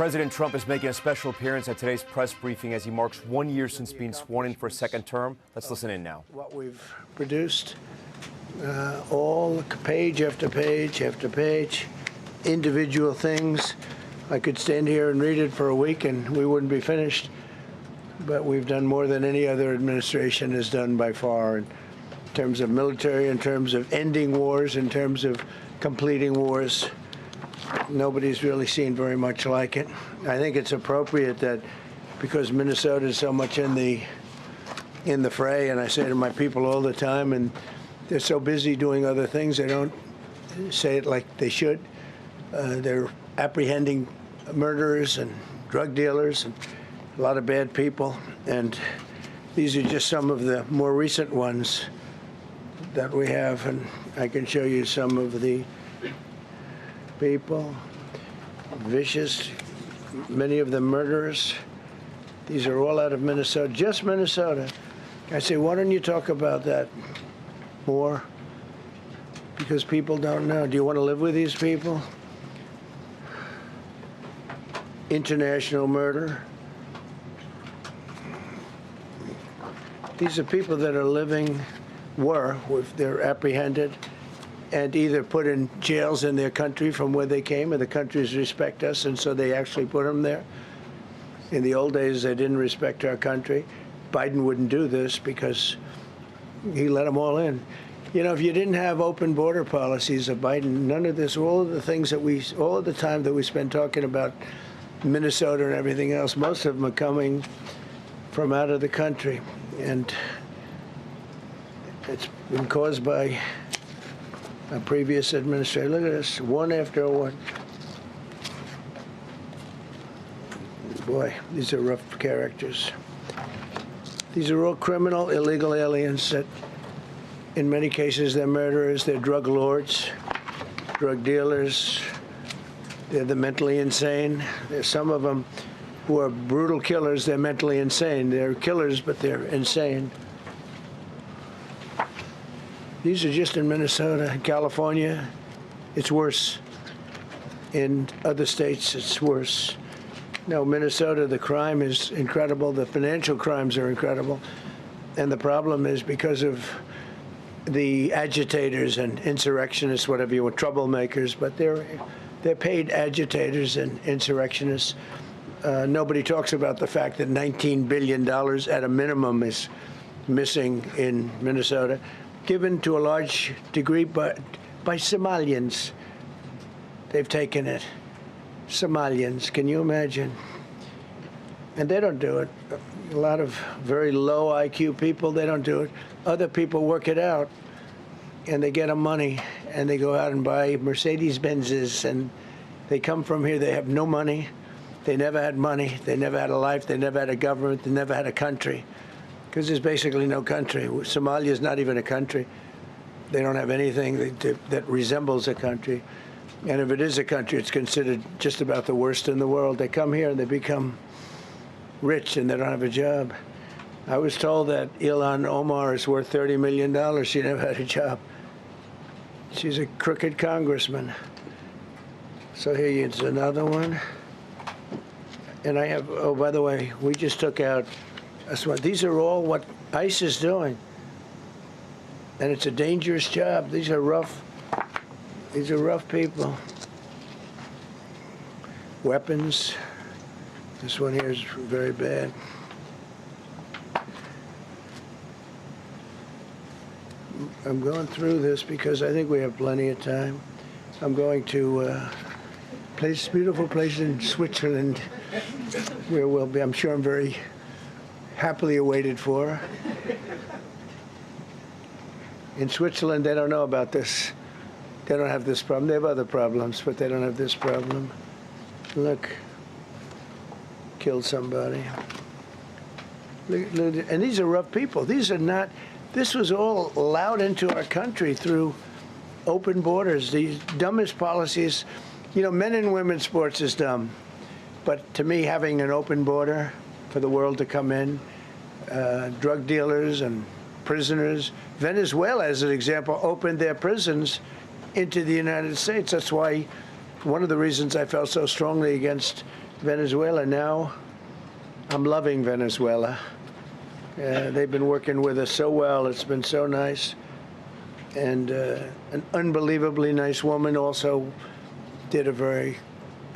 President Trump is making a special appearance at today's press briefing as he marks 1 year since being sworn in for a second term. Let's listen in now. What we've produced, all page after page after page, individual things. I could stand here and read it for a week and we wouldn't be finished. But we've done more than any other administration has done by far in terms of military, in terms of ending wars, in terms of completing wars. Nobody's really seen very much like it. I think it's appropriate that because Minnesota is so much in the fray, and I say to my people all the time, and they're so busy doing other things, they don't say it like they should. They're apprehending murderers and drug dealers and a lot of bad people, and these are just some of the more recent ones that we have, and I can show you some of the people, vicious, many of them murderers. These are all out of Minnesota, just Minnesota. I say, why don't you talk about that more? Because people don't know. Do you want to live with these people? International murder. These are people that are living, if they're apprehended, and either put in jails in their country from where they came, and the countries respect us, and so they actually put them there. In the old days, they didn't respect our country. Biden wouldn't do this because he let them all in. You know, if you didn't have open border policies of Biden, none of this, all of the things that all of the time that we spend talking about Minnesota and everything else, most of them are coming from out of the country. And it's been caused by a previous administration. Look at this, one after one. Boy, these are rough characters. These are all criminal, illegal aliens that, in many cases, they're murderers, they're drug lords, drug dealers. They're the mentally insane. There's some of them who are brutal killers. They're mentally insane. They're killers, but they're insane. These are just in Minnesota. In California, it's worse. In other states, it's worse. No, Minnesota, the crime is incredible. The financial crimes are incredible. And the problem is because of the agitators and insurrectionists, whatever you want, troublemakers, but they're paid agitators and insurrectionists. Nobody talks about the fact that $19 billion at a minimum is missing in Minnesota, given to a large degree by Somalians. They've taken it. Somalians, can you imagine? And they don't do it. A lot of very low IQ people, they don't do it. Other people work it out, and they get them money, and they go out and buy Mercedes-Benzes, and they come from here, they have no money. They never had money. They never had a life. They never had a government. They never had a country, because there's basically no country. Somalia is not even a country. They don't have anything that resembles a country. And if it is a country, it's considered just about the worst in the world. They come here and they become rich and they don't have a job. I was told that Ilhan Omar is worth $30 million. She never had a job. She's a crooked congressman. So here is another one. And I have, oh, by the way, we just took out, these are all what ICE is doing. And it's a dangerous job. These are rough people. Weapons. This one here is very bad. I'm going through this because I think we have plenty of time. I'm going to beautiful place in Switzerland where we'll be, I'm sure I'm very happily awaited for. In Switzerland, they don't know about this. They don't have this problem. They have other problems, but they don't have this problem. Look, killed somebody. Look, and these are rough people. These are not, this was all allowed into our country through open borders. These dumbest policies, you know, men and women's sports is dumb. But to me, having an open border for the world to come in, drug dealers and prisoners. Venezuela, as an example, opened their prisons into the United States. That's why one of the reasons I felt so strongly against Venezuela now. I'm loving Venezuela. They've been working with us so well. It's been so nice. And an unbelievably nice woman also did a very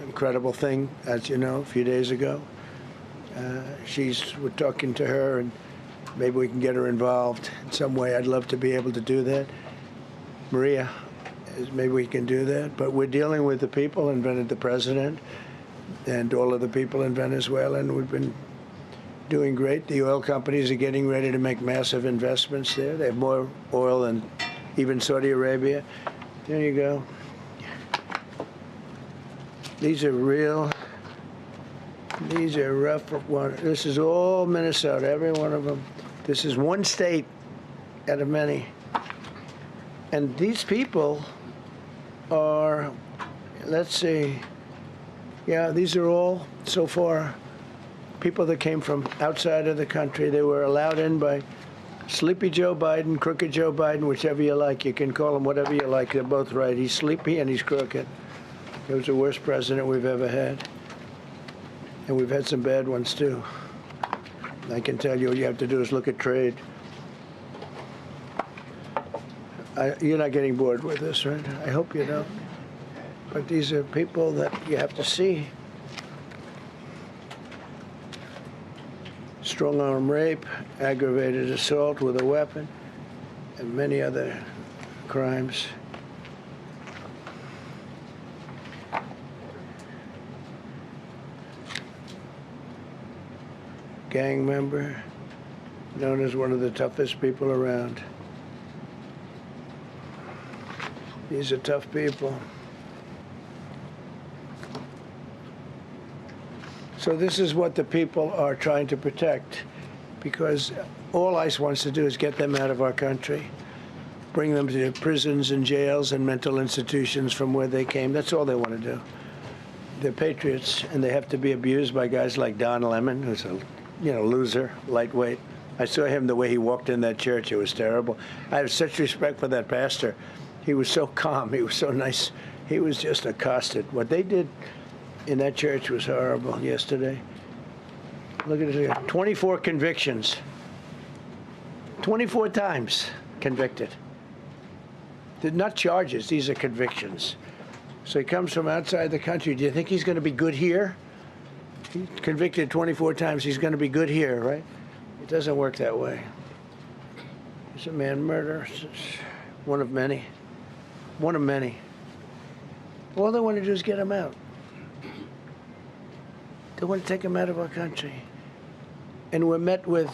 incredible thing, as you know, a few days ago. We're talking to her, and maybe we can get her involved in some way. I'd love to be able to do that. Maria, maybe we can do that. But we're dealing with the people and the president and all of the people in Venezuela, and we've been doing great. The oil companies are getting ready to make massive investments there. They have more oil than even Saudi Arabia. There you go. These are rough ones. This is all Minnesota, every one of them. This is one state out of many. And these people are, let's see, yeah, these are all, so far, people that came from outside of the country. They were allowed in by Sleepy Joe Biden, Crooked Joe Biden, whichever you like. You can call him whatever you like. They're both right. He's sleepy and he's crooked. He was the worst president we've ever had. And we've had some bad ones, too. I can tell you, all you have to do is look at trade. You're not getting bored with this, right? I hope you don't. But these are people that you have to see. Strong-arm rape, aggravated assault with a weapon, and many other crimes. Gang member, known as one of the toughest people around. These are tough people. So this is what the people are trying to protect, because all ICE wants to do is get them out of our country, bring them to prisons and jails and mental institutions from where they came. That's all they want to do. They're patriots, and they have to be abused by guys like Don Lemon, who's a loser, lightweight. I saw him the way he walked in that church. It was terrible. I have such respect for that pastor. He was so calm. He was so nice. He was just accosted. What they did in that church was horrible yesterday. Look at it here. 24 convictions. 24 times convicted. They're not charges. These are convictions. So he comes from outside the country. Do you think he's going to be good here? He's convicted 24 times. He's going to be good here, right? It doesn't work that way. He's a man murderer. One of many. One of many. All they want to do is get him out. They want to take him out of our country. And we're met with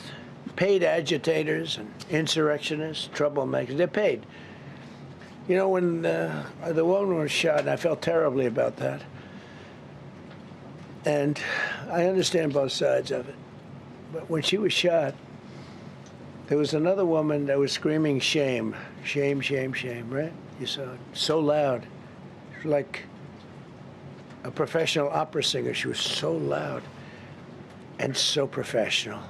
paid agitators and insurrectionists, troublemakers. They're paid. You know, when the woman was shot, and I felt terribly about that. And I understand both sides of it. But when she was shot, there was another woman that was screaming shame, shame, shame, shame, right? You saw it. So loud. It was like a professional opera singer. She was so loud and so professional.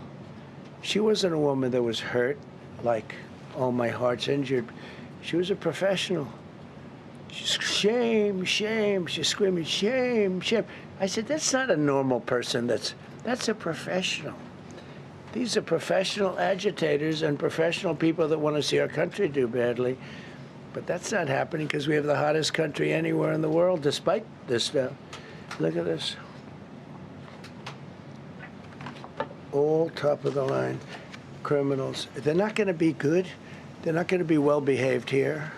She wasn't a woman that was hurt, like, oh, my heart's injured. She was a professional. She's shame, shame. She's screaming, shame, shame. I said, that's not a normal person. That's a professional. These are professional agitators and professional people that want to see our country do badly. But that's not happening because we have the hottest country anywhere in the world, despite this stuff. Look at this. All top of the line criminals. They're not going to be good. They're not going to be well behaved here.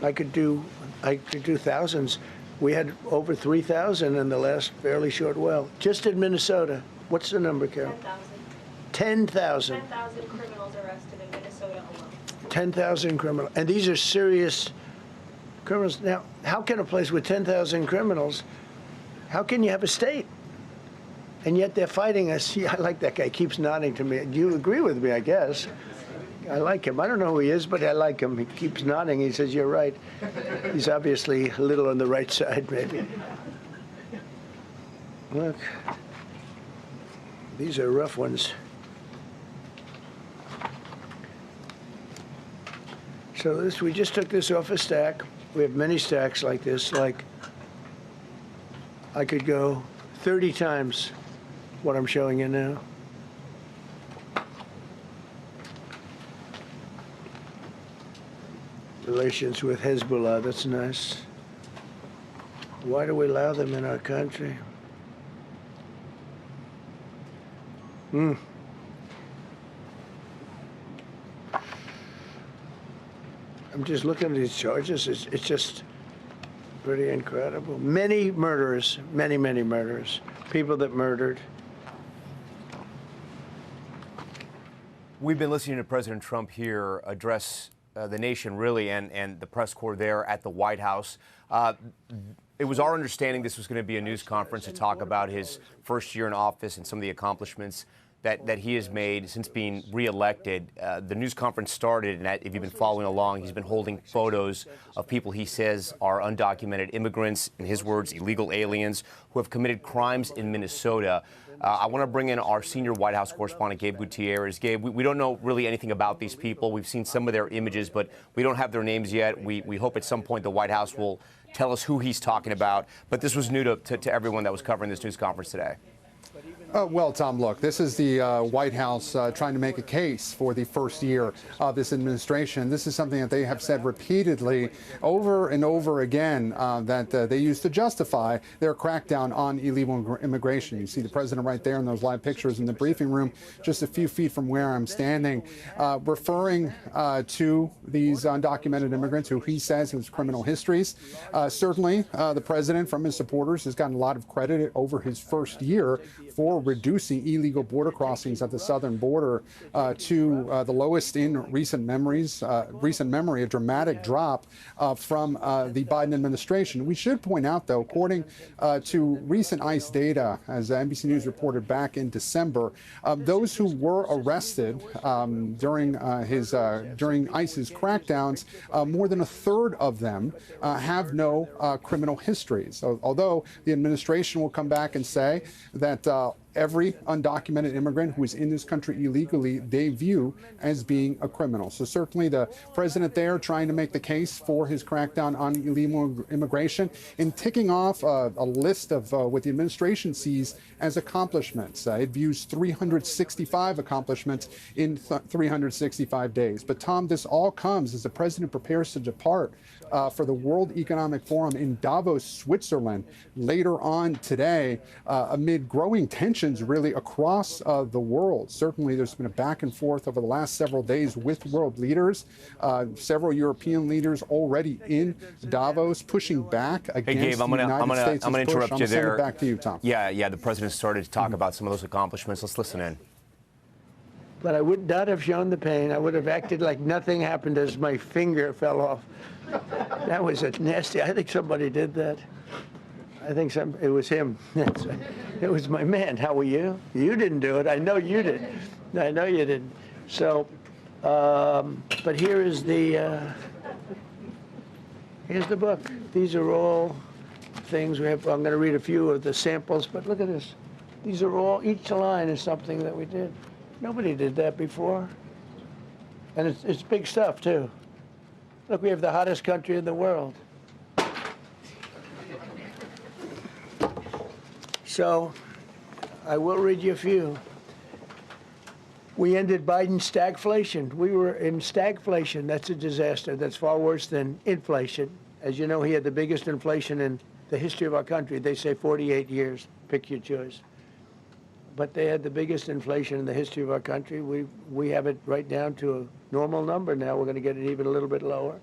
I could do thousands. We had over 3,000 in the last fairly short while. Just in Minnesota. What's the number, Carol? 10,000. 10,000 criminals arrested in Minnesota alone. 10,000 criminals. And these are serious criminals. Now, how can a place with 10,000 criminals, how can you have a state? And yet they're fighting us. Yeah, I like that guy. He keeps nodding to me. You agree with me, I guess. I like him. I don't know who he is, but I like him. He keeps nodding. He says, you're right. He's obviously a little on the right side, maybe. Look. These are rough ones. So this, we just took this off a stack. We have many stacks like this, like I could go 30 times what I'm showing you now. Relations with Hezbollah, that's nice. Why do we allow them in our country? I'm just looking at these charges. It's just pretty incredible. Many murderers, many murderers, people that murdered. We've been listening to President Trump here address the nation, really, and the press corps there at the White House. It was our understanding this was going to be a news conference to talk about his first year in office and some of the accomplishments that he has made since being reelected. The news conference started, and if you've been following along, he's been holding photos of people he says are undocumented immigrants, in his words, illegal aliens, who have committed crimes in Minnesota. I want to bring in our senior White House correspondent, Gabe Gutierrez. Gabe, we don't know really anything about these people. We've seen some of their images, but we don't have their names yet. We hope at some point the White House will tell us who he's talking about. But this was new to everyone that was covering this news conference today. Well, Tom, look, this is the White House trying to make a case for the first year of this administration. This is something that they have said repeatedly over and over again that they used to justify their crackdown on illegal immigration. You see the president right there in those live pictures in the briefing room, just a few feet from where I'm standing, referring to these undocumented immigrants who he says have criminal histories. Certainly, the president, from his supporters, has gotten a lot of credit over his first year for reducing illegal border crossings at the southern border to the lowest in recent memory, a dramatic drop from the Biden administration. We should point out, though, according to recent ICE data, as NBC News reported back in December, those who were arrested during ICE's crackdowns, more than a third of them have no criminal histories. So, although the administration will come back and say that every undocumented immigrant who is in this country illegally, they view as being a criminal. So certainly the president there trying to make the case for his crackdown on illegal immigration and ticking off a list of what the administration sees as accomplishments. It views 365 accomplishments in 365 days. But Tom, this all comes as the president prepares to depart for the World Economic Forum in Davos, Switzerland, later on today, amid growing tensions really across the world. Certainly, there's been a back and forth over the last several days with world leaders, several European leaders already in Davos pushing back against Gabe, I'm the United States. I'm going to interrupt you there. Send it back to you, Tom. Yeah, the president started to talk about some of those accomplishments. Let's listen in. But I would not have shown the pain. I would have acted like nothing happened as my finger fell off. That was a nasty. I think somebody did that. I think it was him. It was my man. How were you? You didn't do it. I know you did. I know you didn't. So, but here's the book. These are all things we have. I'm going to read a few of the samples, but look at this. These are all, each line is something that we did. Nobody did that before. And it's big stuff, too. Look, we have the hottest country in the world. So I will read you a few. We ended Biden's stagflation. We were in stagflation. That's a disaster. That's far worse than inflation. As you know, he had the biggest inflation in the history of our country. They say 48 years. Pick your choice. But they had the biggest inflation in the history of our country. We have it right down to a normal number now. We're going to get it even a little bit lower.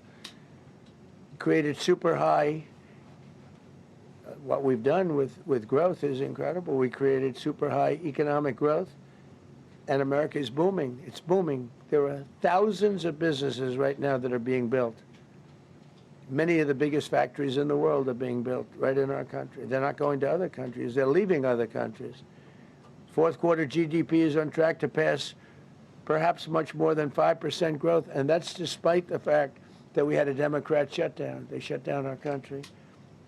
Created super high. What we've done with growth is incredible. We created super high economic growth, and America is booming. It's booming. There are thousands of businesses right now that are being built. Many of the biggest factories in the world are being built right in our country. They're not going to other countries. They're leaving other countries. Fourth quarter GDP is on track to pass perhaps much more than 5% growth, and that's despite the fact that we had a Democrat shutdown. They shut down our country,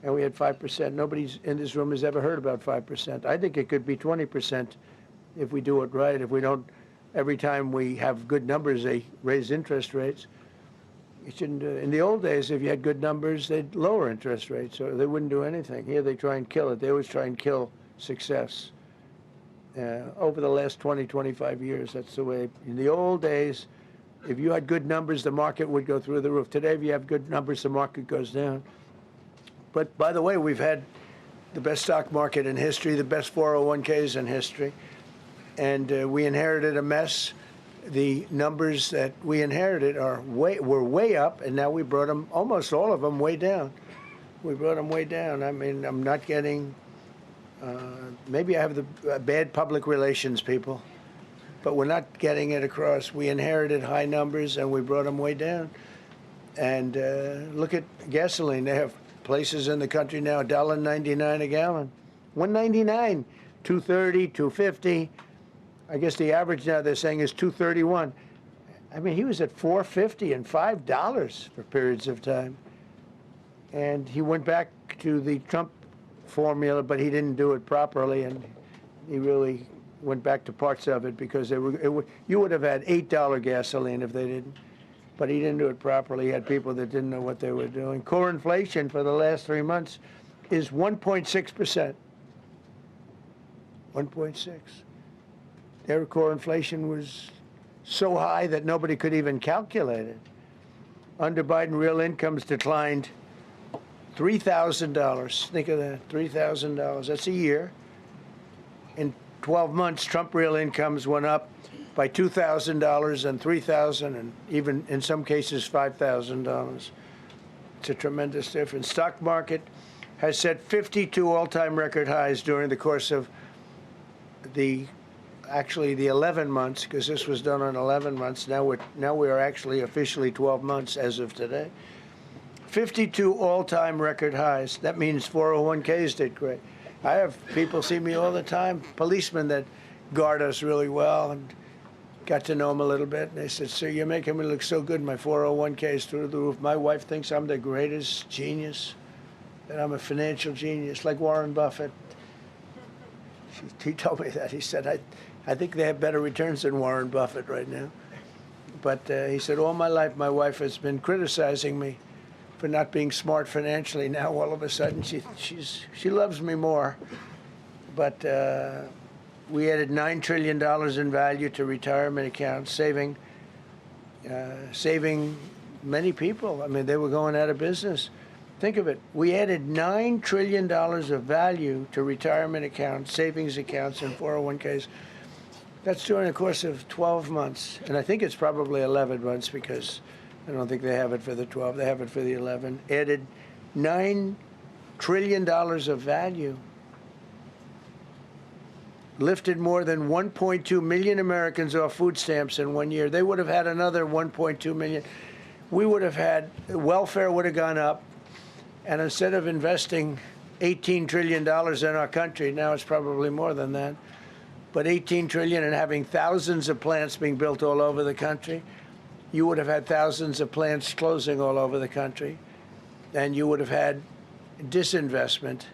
and we had 5%. Nobody in this room has ever heard about 5%. I think it could be 20% if we do it right. If we don't, every time we have good numbers, they raise interest rates. You shouldn't do it. In the old days, if you had good numbers, they'd lower interest rates, or they wouldn't do anything. Here, they try and kill it. They always try and kill success. Over the last 20, 25 years, that's the way. In the old days, if you had good numbers, the market would go through the roof. Today, if you have good numbers, the market goes down. But by the way, we've had the best stock market in history, the best 401ks in history, and we inherited a mess. The numbers that we inherited were way up, and now we brought them, almost all of them, way down. We brought them way down. I mean, I'm not getting, maybe I have the bad public relations people, but we're not getting it across. We inherited high numbers, and we brought them way down. And look at gasoline. They have places in the country now, $1.99 a gallon. $1.99, $2.30, $2.50. I guess the average now they're saying is $2.31. I mean, he was at $4.50 and $5 for periods of time. And he went back to the Trump formula, but he didn't do it properly, and he really went back to parts of it because you would have had $8 gasoline if they didn't. But he didn't do it properly. He had people that didn't know what they were doing. Core inflation for the last 3 months is 1.6%. 1.6. Their core inflation was so high that nobody could even calculate it. Under Biden, real incomes declined $3,000. Think of that, $3,000. That's a year. In 12 months, Trump real incomes went up by $2,000 and $3,000 and even in some cases $5,000. It's a tremendous difference. Stock market has set 52 all-time record highs during the course of the 11 months, because this was done on 11 months. Now we are actually officially 12 months as of today. 52 all-time record highs. That means 401ks did great. I have people see me all the time, policemen that guard us really well, and got to know them a little bit. And they said, "Sir, you're making me look so good. My 401ks through the roof. My wife thinks I'm the greatest genius, that I'm a financial genius, like Warren Buffett." He told me that. He said, I think they have better returns than Warren Buffett right now. But he said, all my life, my wife has been criticizing me for not being smart financially. Now, all of a sudden, she loves me more. But we added $9 trillion in value to retirement accounts, saving many people. I mean, they were going out of business. Think of it. We added $9 trillion of value to retirement accounts, savings accounts, and 401ks. That's during the course of 12 months. And I think it's probably 11 months because I don't think they have it for the 12. They have it for the 11. Added $9 trillion of value. Lifted more than 1.2 million Americans off food stamps in 1 year. They would have had another 1.2 million. We would have had, welfare would have gone up. And instead of investing $18 trillion in our country, now it's probably more than that, but $18 trillion and having thousands of plants being built all over the country, you would have had thousands of plants closing all over the country, and you would have had disinvestment,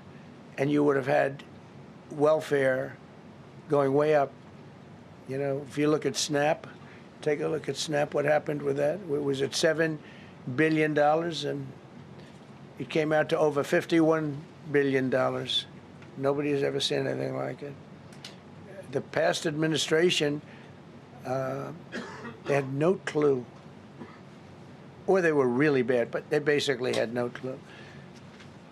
and you would have had welfare going way up. You know, if you look at SNAP, take a look at SNAP, what happened with that? It was at $7 billion, and it came out to over $51 billion. Nobody has ever seen anything like it. The past administration, they had no clue. Or they were really bad, but they basically had no clue.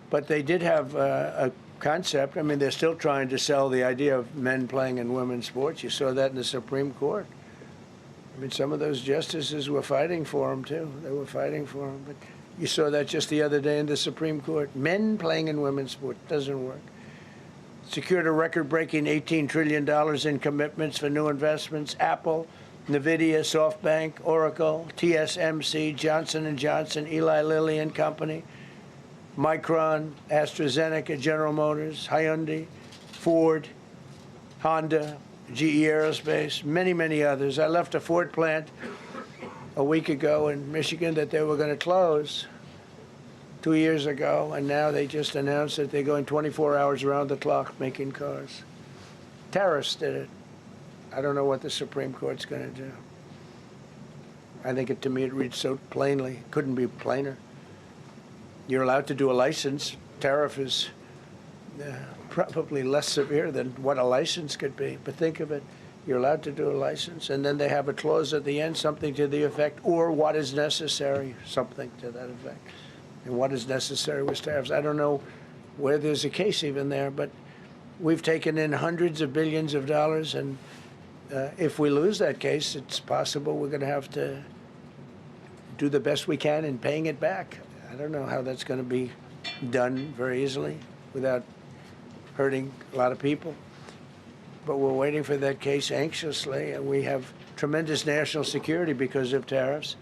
But they did have a concept. I mean, they're still trying to sell the idea of men playing in women's sports. You saw that in the Supreme Court. I mean, some of those justices were fighting for them, too. They were fighting for them. But you saw that just the other day in the Supreme Court. Men playing in women's sports doesn't work. Secured a record-breaking $18 trillion in commitments for new investments. Apple, NVIDIA, SoftBank, Oracle, TSMC, Johnson & Johnson, Eli Lilly and Company, Micron, AstraZeneca, General Motors, Hyundai, Ford, Honda, GE Aerospace, many, many others. I left a Ford plant a week ago in Michigan that they were going to close 2 years ago, and now they just announced that they're going 24 hours around the clock making cars. Tariffs did it. I don't know what the Supreme Court's going to do. I think to me it reads so plainly. Couldn't be plainer. You're allowed to do a license. Tariff is probably less severe than what a license could be. But think of it. You're allowed to do a license, and then they have a clause at the end, something to the effect, or what is necessary, something to that effect. And what is necessary with tariffs. I don't know where there's a case even there, but we've taken in hundreds of billions of dollars, and if we lose that case, it's possible we're going to have to do the best we can in paying it back. I don't know how that's going to be done very easily without hurting a lot of people. But we're waiting for that case anxiously, and we have tremendous national security because of tariffs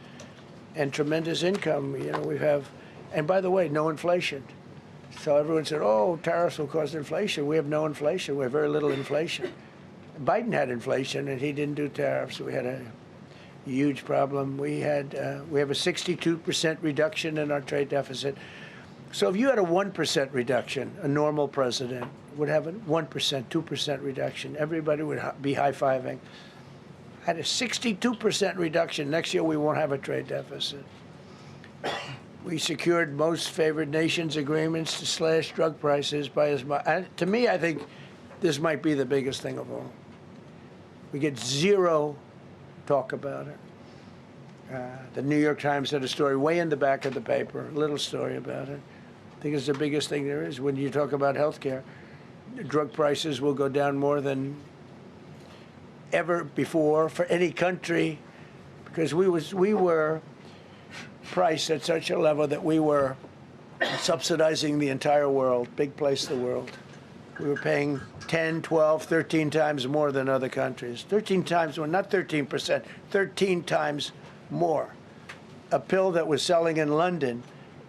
and tremendous income. You know, we have, and by the way, no inflation. So everyone said, oh, tariffs will cause inflation. We have no inflation. We have very little inflation. Biden had inflation, and he didn't do tariffs. We had a huge problem. We have a 62% reduction in our trade deficit. So if you had a 1% reduction, a normal president would have a 1%, 2% reduction. Everybody would be high-fiving. Had a 62% reduction. Next year, we won't have a trade deficit. We secured most favored nations agreements to slash drug prices by as much. To me, I think this might be the biggest thing of all. We get zero talk about it. The New York Times had a story way in the back of the paper, a little story about it. I think it's the biggest thing there is. When you talk about health care, drug prices will go down more than ever before for any country, because we were priced at such a level that we were subsidizing the entire world, big place in the world. We were paying 10, 12, 13 times more than other countries. 13 times more, not 13%, 13 times more. A pill that was selling in London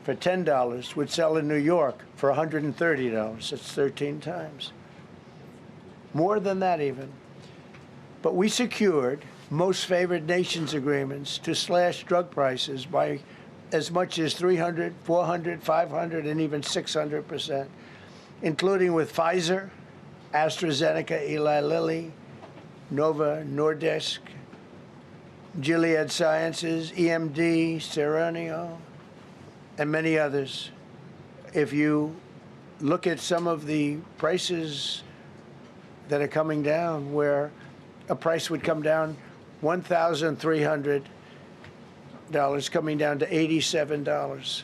for $10 would sell in New York for $130. It's 13 times. More than that even. But we secured most favored nations agreements to slash drug prices by as much as 300, 400, 500, and even 600%, including with Pfizer, AstraZeneca, Eli Lilly, Novo Nordisk, Gilead Sciences, EMD, Serenio, and many others. If you look at some of the prices that are coming down, where a price would come down $1,300 coming down to $87.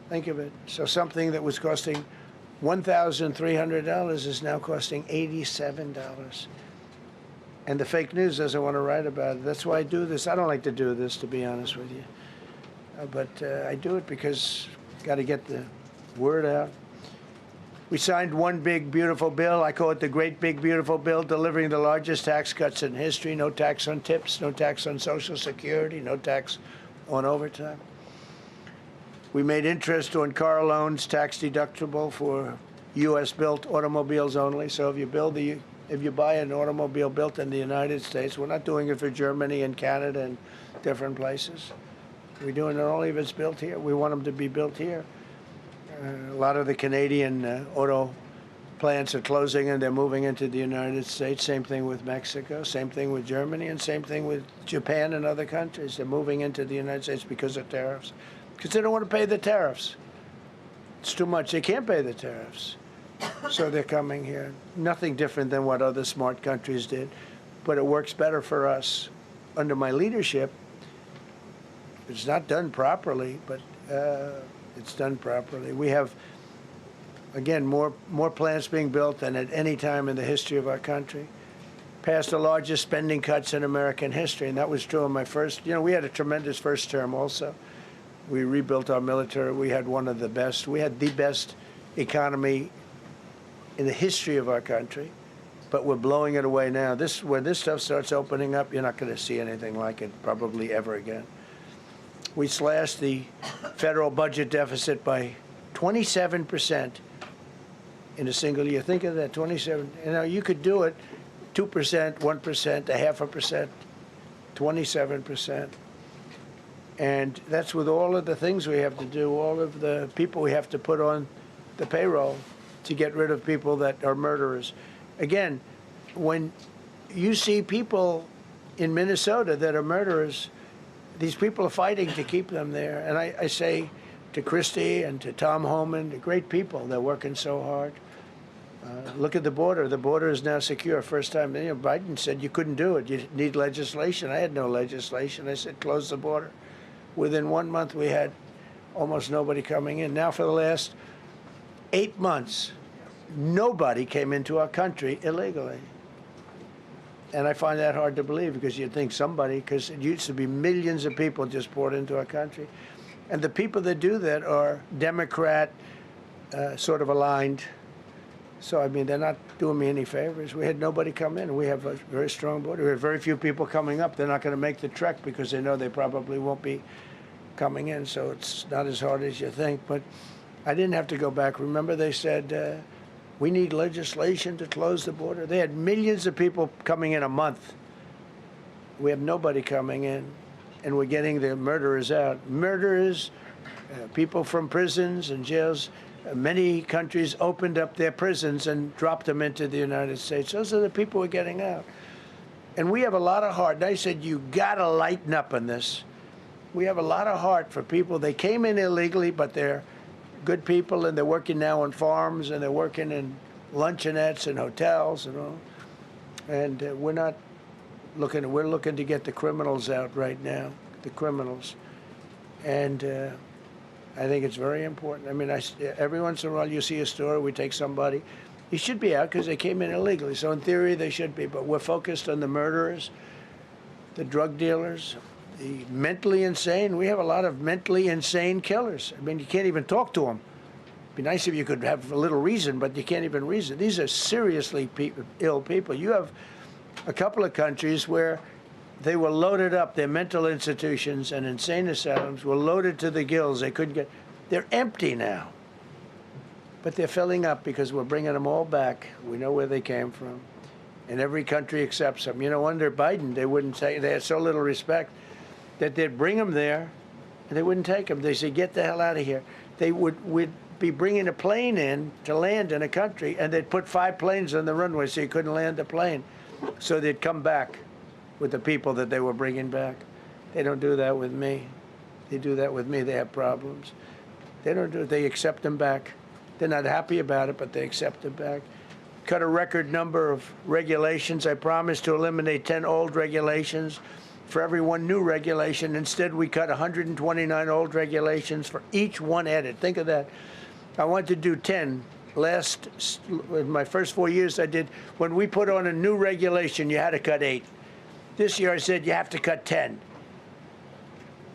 Think of it. So something that was costing $1,300 is now costing $87. And the fake news doesn't want to write about it. That's why I do this. I don't like to do this, to be honest with you. But I do it because got to get the word out. We signed one big, beautiful bill. I call it the Great Big Beautiful Bill, delivering the largest tax cuts in history. No tax on tips, no tax on Social Security, no tax on overtime. We made interest on car loans tax deductible for U.S.-built automobiles only. So if you buy an automobile built in the United States, we're not doing it for Germany and Canada and different places. We're doing it only if it's built here. We want them to be built here. A lot of the Canadian auto plants are closing and they're moving into the United States. Same thing with Mexico, same thing with Germany, and same thing with Japan and other countries. They're moving into the United States because of tariffs, because they don't want to pay the tariffs. It's too much. They can't pay the tariffs. So they're coming here. Nothing different than what other smart countries did, but it works better for us. Under my leadership, it's not done properly, but it's done properly. We have, again, more plants being built than at any time in the history of our country. Passed the largest spending cuts in American history, and that was true in my first. You know, we had a tremendous first term also. We rebuilt our military. We had one of the best. We had the best economy in the history of our country, but we're blowing it away now. When this stuff starts opening up, you're not going to see anything like it probably ever again. We slashed the federal budget deficit by 27% in a single year. Think of that, 27. You know, you could do it 2%, 1%, 0.5%, 27%. And that's with all of the things we have to do, all of the people we have to put on the payroll to get rid of people that are murderers. Again, when you see people in Minnesota that are murderers, these people are fighting to keep them there. And I say to Christie and to Tom Homan, the great people, they're working so hard. Look at the border. The border is now secure. First time, Biden said you couldn't do it. You need legislation. I had no legislation. I said close the border. Within 1 month, we had almost nobody coming in. Now for the last 8 months, nobody came into our country illegally. And I find that hard to believe because you'd think somebody, because it used to be millions of people just poured into our country. And the people that do that are Democrat sort of aligned. So, I mean, they're not doing me any favors. We had nobody come in. We have a very strong border. We have very few people coming up. They're not going to make the trek because they know they probably won't be coming in. So it's not as hard as you think. But I didn't have to go back. Remember, they said, we need legislation to close the border. They had millions of people coming in a month. We have nobody coming in, and we're getting the murderers out. Murderers, people from prisons and jails. Many countries opened up their prisons and dropped them into the United States. Those are the people we're getting out. And we have a lot of heart. And I said, you got to lighten up on this. We have a lot of heart for people. They came in illegally, but they're good people, and they're working now on farms, and they're working in luncheonettes and hotels and all. And we're looking to get the criminals out right now, the criminals. And I think it's very important. I mean, every once in a while you see a story, we take somebody. He should be out because they came in illegally. So in theory, they should be. But we're focused on the murderers, the drug dealers, the mentally insane. We have a lot of mentally insane killers. I mean, you can't even talk to them. It'd be nice if you could have a little reason, but you can't even reason. These are seriously ill people. You have a couple of countries where they were loaded up. Their mental institutions and insane asylums were loaded to the gills. They couldn't get. They're empty now. But they're filling up because we're bringing them all back. We know where they came from. And every country accepts them. You know, under Biden, they wouldn't take. They had so little respect that they'd bring them there, and they wouldn't take them. They say, get the hell out of here. They would be bringing a plane in to land in a country, and they'd put 5 planes on the runway so you couldn't land the plane. So they'd come back with the people that they were bringing back. They don't do that with me. They do that with me, they have problems. They don't do it. They accept them back. They're not happy about it, but they accept them back. Cut a record number of regulations. I promised to eliminate 10 old regulations for every one new regulation. Instead, we cut 129 old regulations for each one added. Think of that. I wanted to do 10. In my first 4 years, I did. When we put on a new regulation, you had to cut 8. This year I said you have to cut 10.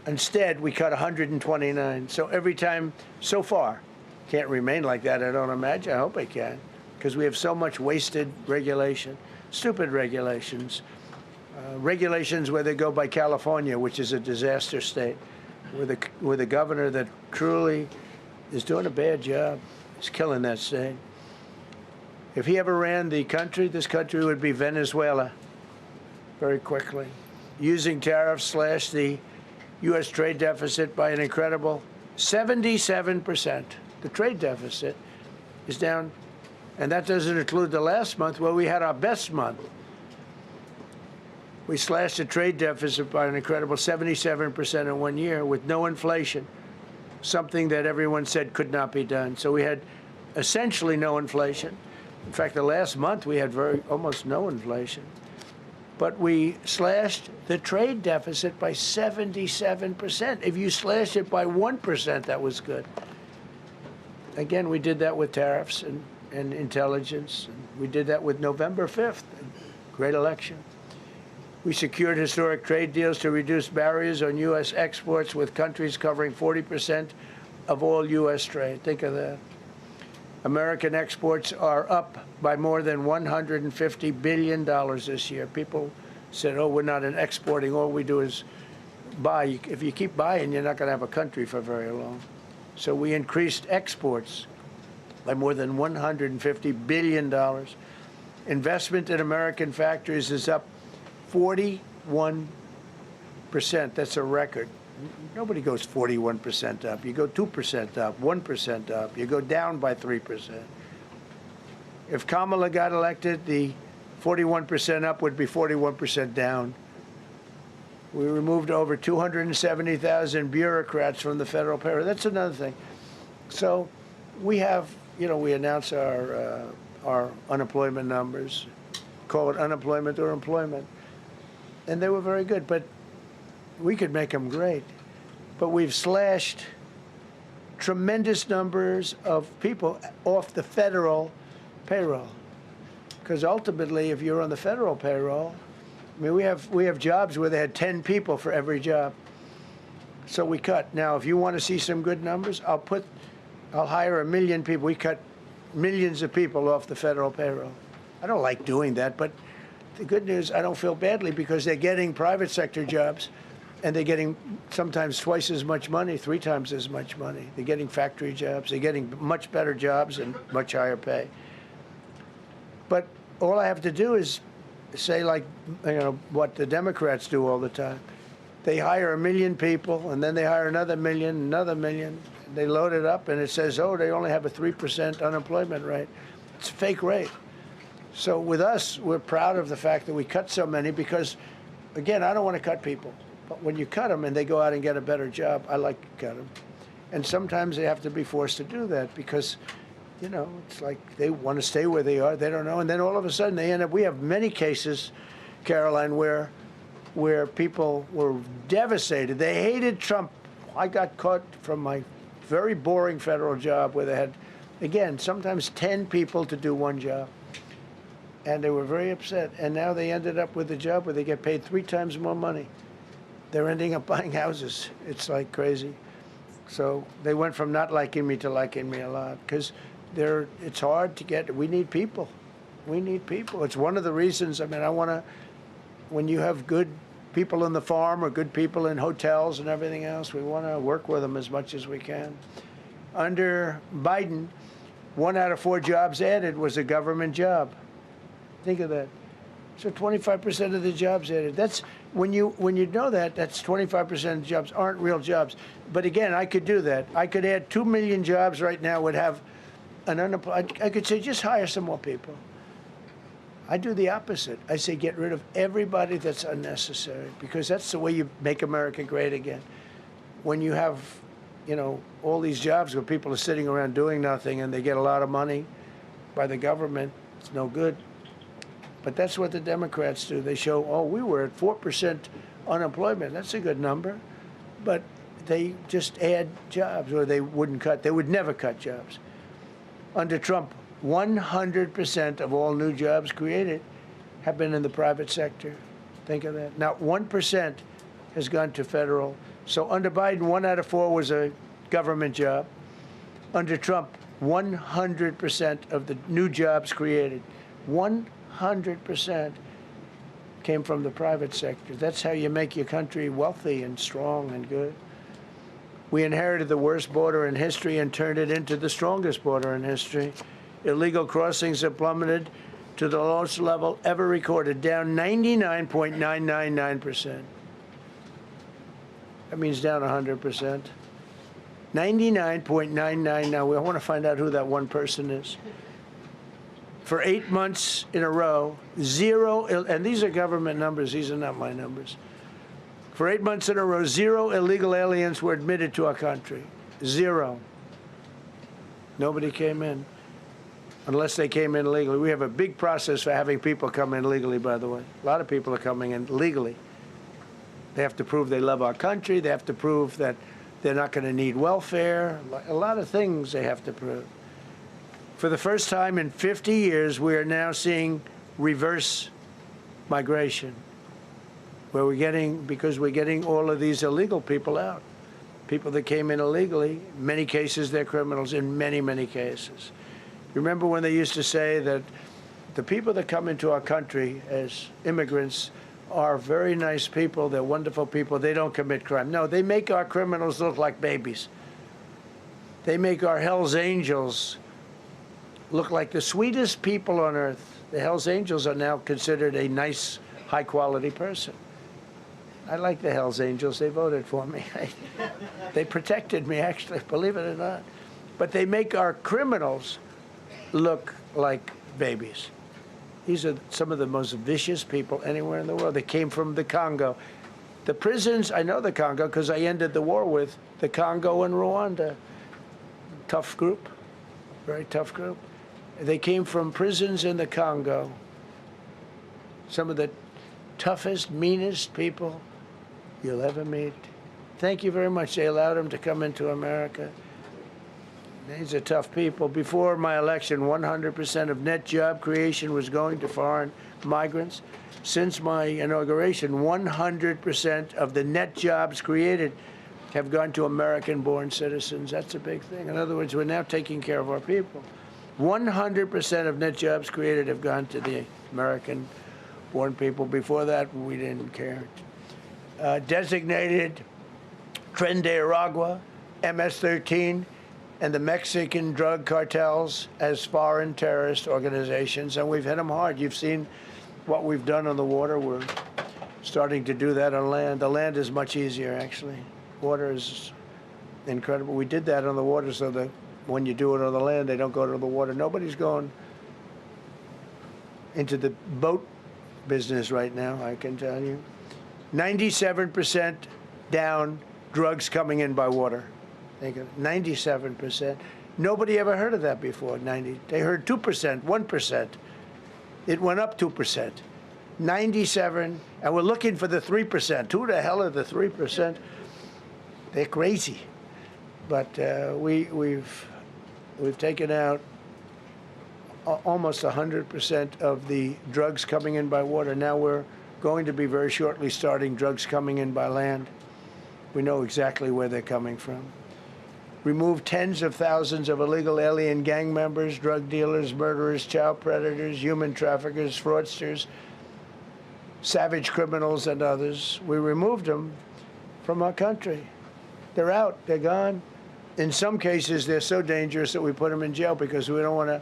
Instead, we cut 129. So every time, so far, can't remain like that, I don't imagine. I hope I can, because we have so much wasted regulation, stupid regulations. Regulations where they go by California, which is a disaster state, with a governor that truly is doing a bad job. He's killing that state. If he ever ran the country, this country would be Venezuela. Very quickly. Using tariffs slashed the U.S. trade deficit by an incredible 77%. The trade deficit is down, and that doesn't include the last month where we had our best month. We slashed the trade deficit by an incredible 77% in 1 year with no inflation, something that everyone said could not be done. So we had essentially no inflation. In fact, the last month we had almost no inflation. But we slashed the trade deficit by 77%. If you slashed it by 1%, that was good. Again, we did that with tariffs and intelligence. We did that with November 5th, a great election. We secured historic trade deals to reduce barriers on U.S. exports with countries covering 40% of all U.S. trade. Think of that. American exports are up by more than $150 billion this year. People said, oh, we're not exporting. All we do is buy. If you keep buying, you're not going to have a country for very long. So we increased exports by more than $150 billion. Investment in American factories is up 41%. That's a record. Nobody goes 41% up. You go 2% up, 1% up. You go down by 3%. If Kamala got elected, the 41% up would be 41% down. We removed over 270,000 bureaucrats from the federal payroll. That's another thing. So we have, we announce our unemployment numbers, call it unemployment or employment, and they were very good. But we could make them great. But we've slashed tremendous numbers of people off the federal payroll. Because ultimately, if you're on the federal payroll, I mean, we have jobs where they had 10 people for every job. So we cut. Now, if you want to see some good numbers, I'll hire 1 million people. We cut millions of people off the federal payroll. I don't like doing that, but the good news, I don't feel badly because they're getting private sector jobs, and they're getting sometimes twice as much money, 3 times as much money. They're getting factory jobs. They're getting much better jobs and much higher pay. But all I have to do is say, like, what the Democrats do all the time. They hire 1 million people, and then they hire another million, another million. They load it up, and it says, oh, they only have a 3% unemployment rate. It's a fake rate. So with us, we're proud of the fact that we cut so many because, again, I don't want to cut people. But when you cut them and they go out and get a better job, I like to cut them. And sometimes they have to be forced to do that because, it's like they want to stay where they are. They don't know. And then all of a sudden they end up, we have many cases, Caroline, where people were devastated. They hated Trump. I got caught from my very boring federal job where they had, again, sometimes 10 people to do one job. And they were very upset. And now they ended up with a job where they get paid 3 times more money. They're ending up buying houses. It's like crazy. So they went from not liking me to liking me a lot because it's hard to get. We need people. We need people. It's one of the reasons. I mean, when you have good people on the farm or good people in hotels and everything else, we want to work with them as much as we can. Under Biden, 1 out of 4 jobs added was a government job. Think of that. So 25% of the jobs added. That's when you know that, that's 25% of the jobs aren't real jobs. But again, I could do that. I could add 2 million jobs right now, would have an unemployed. I could say just hire some more people. I do the opposite. I say get rid of everybody that's unnecessary because that's the way you make America great again. When you have, all these jobs where people are sitting around doing nothing and they get a lot of money by the government, it's no good. But that's what the Democrats do. They show, oh, we were at 4% unemployment. That's a good number. But they just add jobs, or they wouldn't cut. They would never cut jobs. Under Trump, 100% of all new jobs created have been in the private sector. Think of that. Not 1% has gone to federal. So under Biden, 1 out of 4 was a government job. Under Trump, 100% of the new jobs created, 100% came from the private sector. That's how you make your country wealthy and strong and good. We inherited the worst border in history and turned it into the strongest border in history. Illegal crossings have plummeted to the lowest level ever recorded, down 99.999%. That means down 100%. 99.99. Now, we want to find out who that one person is. For 8 months in a row, 0, and these are government numbers, these are not my numbers. For 8 months in a row, 0 illegal aliens were admitted to our country. 0. Nobody came in, unless they came in legally. We have a big process for having people come in legally, by the way. A lot of people are coming in legally. They have to prove they love our country. They have to prove that they're not going to need welfare. A lot of things they have to prove. For the first time in 50 years, we are now seeing reverse migration, where because we're getting all of these illegal people out. People that came in illegally, in many cases they're criminals, in many, many cases. Remember when they used to say that the people that come into our country as immigrants are very nice people, they're wonderful people, they don't commit crime. No, they make our criminals look like babies. They make our Hell's Angels look like the sweetest people on earth. The Hell's Angels are now considered a nice, high-quality person. I like the Hell's Angels. They voted for me. They protected me, actually, believe it or not. But they make our criminals look like babies. These are some of the most vicious people anywhere in the world. They came from the Congo. The prisons, I know the Congo because I ended the war with the Congo and Rwanda. Tough group, very tough group. They came from prisons in the Congo. Some of the toughest, meanest people you'll ever meet. Thank you very much. They allowed them to come into America. These are tough people. Before my election, 100% of net job creation was going to foreign migrants. Since my inauguration, 100% of the net jobs created have gone to American-born citizens. That's a big thing. In other words, we're now taking care of our people. 100% of net jobs created have gone to the American-born people. Before that, we didn't care. Designated Tren de Aragua, MS-13, and the Mexican drug cartels as foreign terrorist organizations, and we've hit them hard. You've seen what we've done on the water. We're starting to do that on land. The land is much easier, actually. Water is incredible. We did that on the water so that when you do it on the land, they don't go to the water. Nobody's going into the boat business right now, I can tell you. 97% down drugs coming in by water. 97%. Nobody ever heard of that before. They heard 2%, 1%. It went up 2%. 97, and we're looking for the 3%. Who the hell are the 3%? They're crazy. But we've taken out almost 100% of the drugs coming in by water. Now we're going to be very shortly starting drugs coming in by land. We know exactly where they're coming from. Remove tens of thousands of illegal alien gang members, drug dealers, murderers, child predators, human traffickers, fraudsters, savage criminals, and others. We removed them from our country. They're out. They're gone. In some cases, they're so dangerous that we put them in jail because we don't want to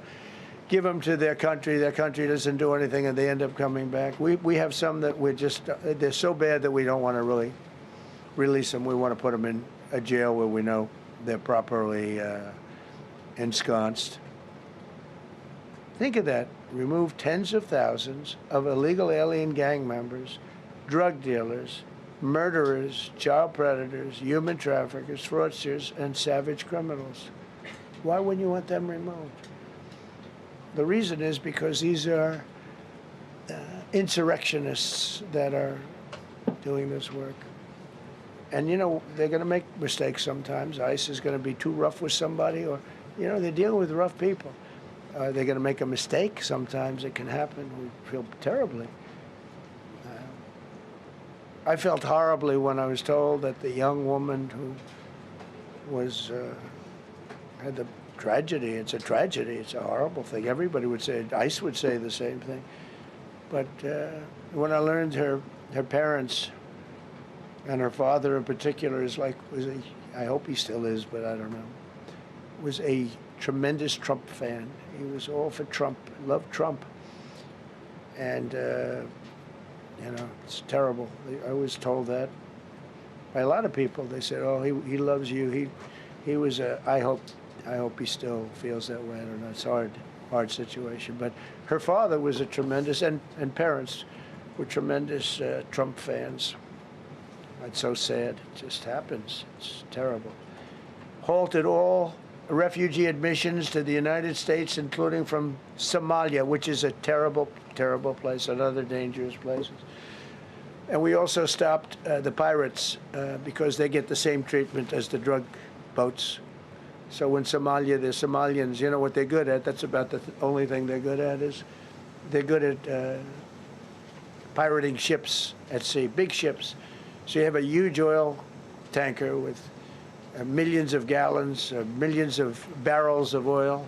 give them to their country. Their country doesn't do anything, and they end up coming back. We have some that they're so bad that we don't want to really release them. We want to put them in a jail where we know they're properly ensconced. Think of that. Remove tens of thousands of illegal alien gang members, drug dealers, murderers, child predators, human traffickers, fraudsters, and savage criminals. Why wouldn't you want them removed? The reason is because these are insurrectionists that are doing this work. And, you know, they're going to make mistakes sometimes. ICE is going to be too rough with somebody, or, you know, they're dealing with rough people. They're going to make a mistake sometimes. It can happen. We feel terribly. I felt horribly when I was told that the young woman who was had the tragedy. It's a tragedy. It's a horrible thing. Everybody would say, ICE would say the same thing. But when I learned her parents, and her father in particular I hope he still is, but I don't know, was a tremendous Trump fan. He was all for Trump, loved Trump. And, you know, it's terrible. I was told that by a lot of people. They said, oh, he loves you. He was I hope he still feels that way. I don't know. It's a hard situation. But her father was a tremendous, and parents were tremendous Trump fans. It's so sad. It just happens. It's terrible. Halted all refugee admissions to the United States, including from Somalia, which is a terrible, terrible place, another dangerous place. And we also stopped the pirates because they get the same treatment as the drug boats. So in Somalia, the Somalians, you know what they're good at? That's about the only thing they're good at is they're good at pirating ships at sea, big ships. So you have a huge oil tanker with millions of gallons, millions of barrels of oil.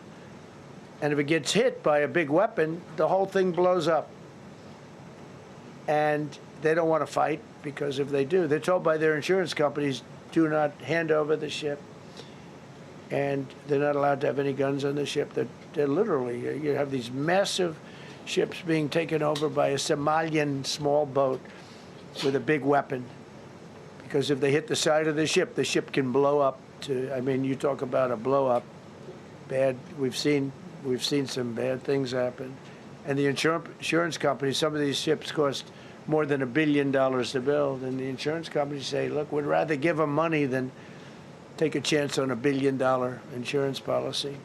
And if it gets hit by a big weapon, the whole thing blows up. And they don't want to fight, because if they do, they're told by their insurance companies, do not hand over the ship. And they're not allowed to have any guns on the ship. They're literally, you have these massive ships being taken over by a Somalian small boat with a big weapon. Because if they hit the side of the ship can blow up to, I mean, you talk about a blow up. Bad, we've seen some bad things happen. And the insurance companies, some of these ships cost more than $1 billion to build. And the insurance companies say, look, we'd rather give them money than take a chance on $1 billion insurance policy.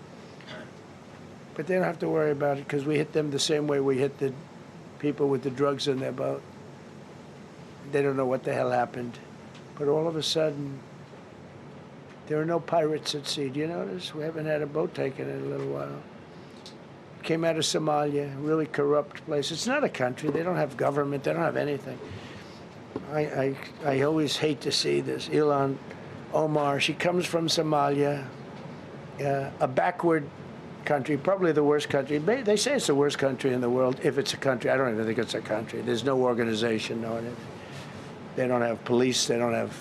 But they don't have to worry about it because we hit them the same way we hit the people with the drugs in their boat. They don't know what the hell happened. But all of a sudden, there are no pirates at sea. Do you notice? We haven't had a boat taken in a little while. Came out of Somalia, really corrupt place. It's not a country. They don't have government. They don't have anything. I always hate to see this. Ilhan Omar, she comes from Somalia, a backward country, probably the worst country. They say it's the worst country in the world, if it's a country. I don't even think it's a country. There's no organization, no anything. They don't have police. They don't have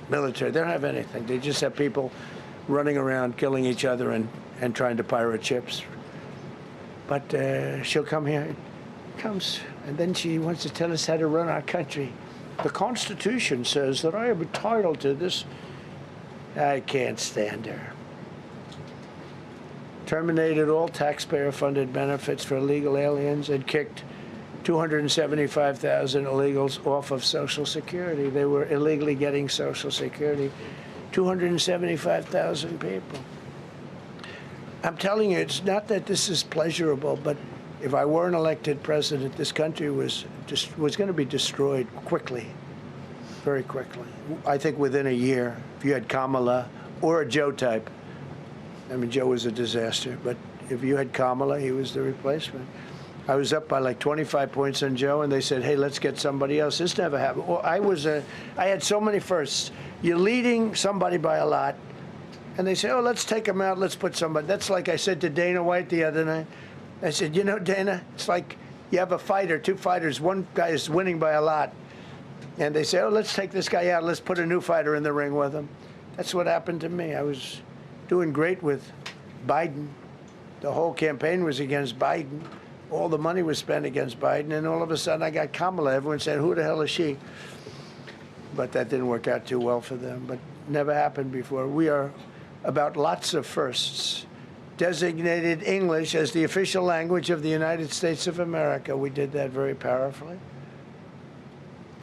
military. They don't have anything. They just have people running around, killing each other and trying to pirate ships. But she'll come here, comes, and then she wants to tell us how to run our country. The Constitution says that I am entitled to this. I can't stand her. Terminated all taxpayer-funded benefits for illegal aliens and kicked 275,000 illegals off of Social Security. They were illegally getting Social Security. 275,000 people. I'm telling you, it's not that this is pleasurable, but if I were an elected president, this country was going to be destroyed quickly, very quickly. I think within a year, if you had Kamala or a Joe type. I mean, Joe was a disaster, but if you had Kamala, he was the replacement. I was up by like 25 points on Joe, and they said, hey, let's get somebody else. This never happened. Well, I had so many firsts. You're leading somebody by a lot, and they say, oh, let's take him out, let's put somebody. That's like I said to Dana White the other night. I said, you know, Dana, it's like you have a fighter, two fighters, one guy is winning by a lot. And they say, oh, let's take this guy out, let's put a new fighter in the ring with him. That's what happened to me. I was doing great with Biden. The whole campaign was against Biden. All the money was spent against Biden, and all of a sudden I got Kamala. Everyone said, who the hell is she? But that didn't work out too well for them, but never happened before. We are about lots of firsts. Designated English as the official language of the United States of America. We did that very powerfully.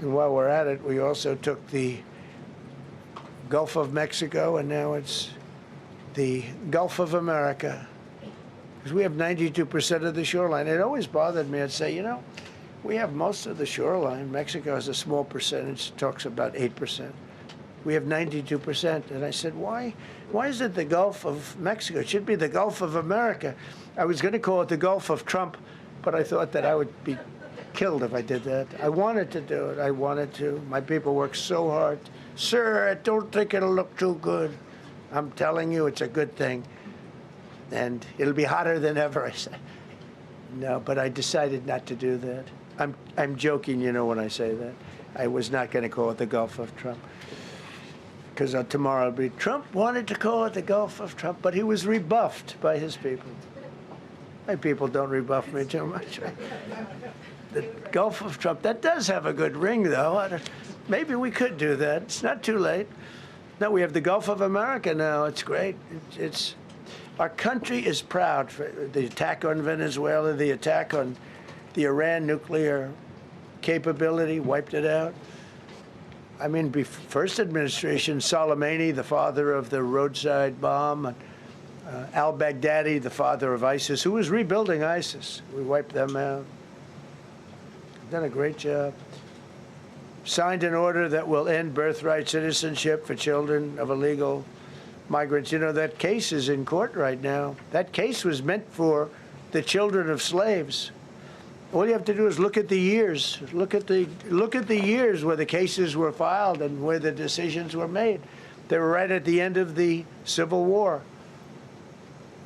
And while we're at it, we also took the Gulf of Mexico, and now it's the Gulf of America. Because we have 92% of the shoreline. It always bothered me. I'd say, you know, we have most of the shoreline. Mexico has a small percentage, talks about 8%. We have 92%. And I said, why is it the Gulf of Mexico? It should be the Gulf of America. I was going to call it the Gulf of Trump, but I thought that I would be killed if I did that. I wanted to do it. I wanted to. My people worked so hard. Sir, I don't think it'll look too good. I'm telling you, it's a good thing. And it'll be hotter than ever, I said. No, but I decided not to do that. I'm joking, you know, when I say that. I was not going to call it the Gulf of Trump. Because tomorrow it'll be, Trump wanted to call it the Gulf of Trump, but he was rebuffed by his people. My people don't rebuff me too much. The Gulf of Trump, that does have a good ring, though. Maybe we could do that. It's not too late. No, we have the Gulf of America now. It's great. Our country is proud for the attack on Venezuela, the attack on the Iran nuclear capability, wiped it out. I mean, first administration, Soleimani, the father of the roadside bomb, al-Baghdadi, the father of ISIS, who was rebuilding ISIS. We wiped them out. Done a great job. Signed an order that will end birthright citizenship for children of illegal migrants. You know, that case is in court right now. That case was meant for the children of slaves. All you have to do is look at the years. Look at the years where the cases were filed and where the decisions were made. They were right at the end of the Civil War.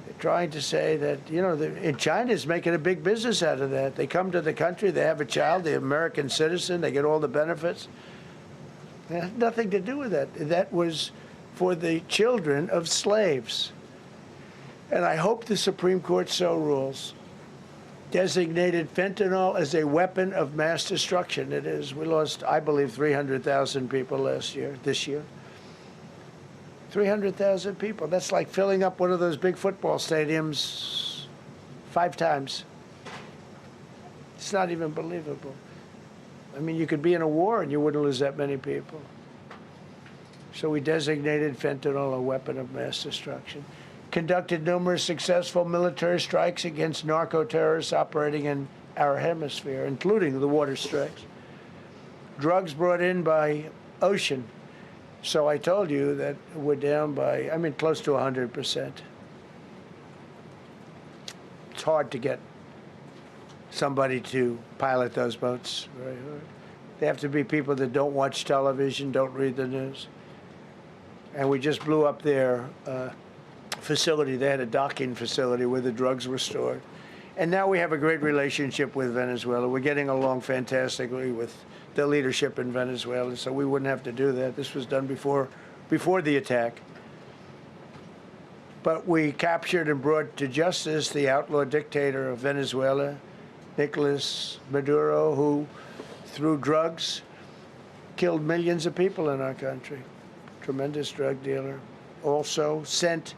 They're trying to say that, you know, China's making a big business out of that. They come to the country, they have a child, the American citizen, they get all the benefits. It had nothing to do with that. That was for the children of slaves. And I hope the Supreme Court so rules. Designated fentanyl as a weapon of mass destruction. It is. We lost, I believe, 300,000 people this year. 300,000 people. That's like filling up one of those big football stadiums 5 times. It's not even believable. I mean, you could be in a war and you wouldn't lose that many people. So we designated fentanyl a weapon of mass destruction. Conducted numerous successful military strikes against narco-terrorists operating in our hemisphere, including the water strikes. Drugs brought in by ocean. So I told you that we're down by, I mean, close to 100%. It's hard to get somebody to pilot those boats. Very hard. They have to be people that don't watch television, don't read the news. And we just blew up their facility. They had a docking facility where the drugs were stored. And now we have a great relationship with Venezuela. We're getting along fantastically with the leadership in Venezuela, so we wouldn't have to do that. This was done before the attack. But we captured and brought to justice the outlaw dictator of Venezuela, Nicolas Maduro, who, through drugs, killed millions of people in our country. Tremendous drug dealer. Also sent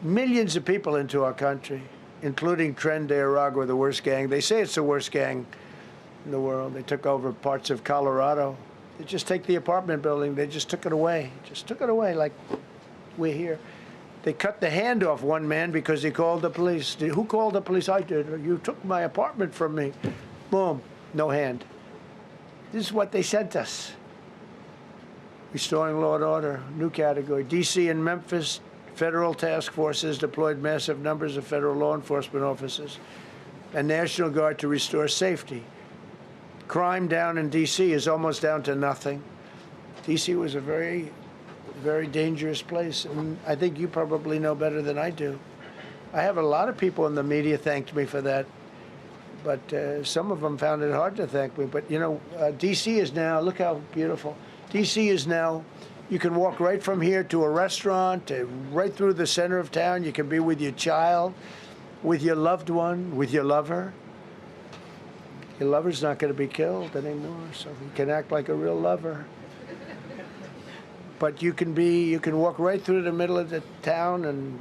millions of people into our country, including Tren de Aragua, the worst gang. They say it's the worst gang in the world. They took over parts of Colorado. They just take the apartment building. They just took it away. Just took it away like we're here. They cut the hand off one man because he called the police. Who called the police? I did. You took my apartment from me. Boom, no hand. This is what they sent us. Restoring law and order, new category. D.C. and Memphis, federal task forces deployed massive numbers of federal law enforcement officers and National Guard to restore safety. Crime down in D.C. is almost down to nothing. D.C. was a very, very dangerous place, and I think you probably know better than I do. I have a lot of people in the media thanked me for that, but some of them found it hard to thank me. But, you know, D.C. is now, look how beautiful. D.C. is now, you can walk right from here to a restaurant, right through the center of town. You can be with your child, with your loved one, with your lover. Your lover's not going to be killed anymore, so you can act like a real lover. But you can walk right through the middle of the town, and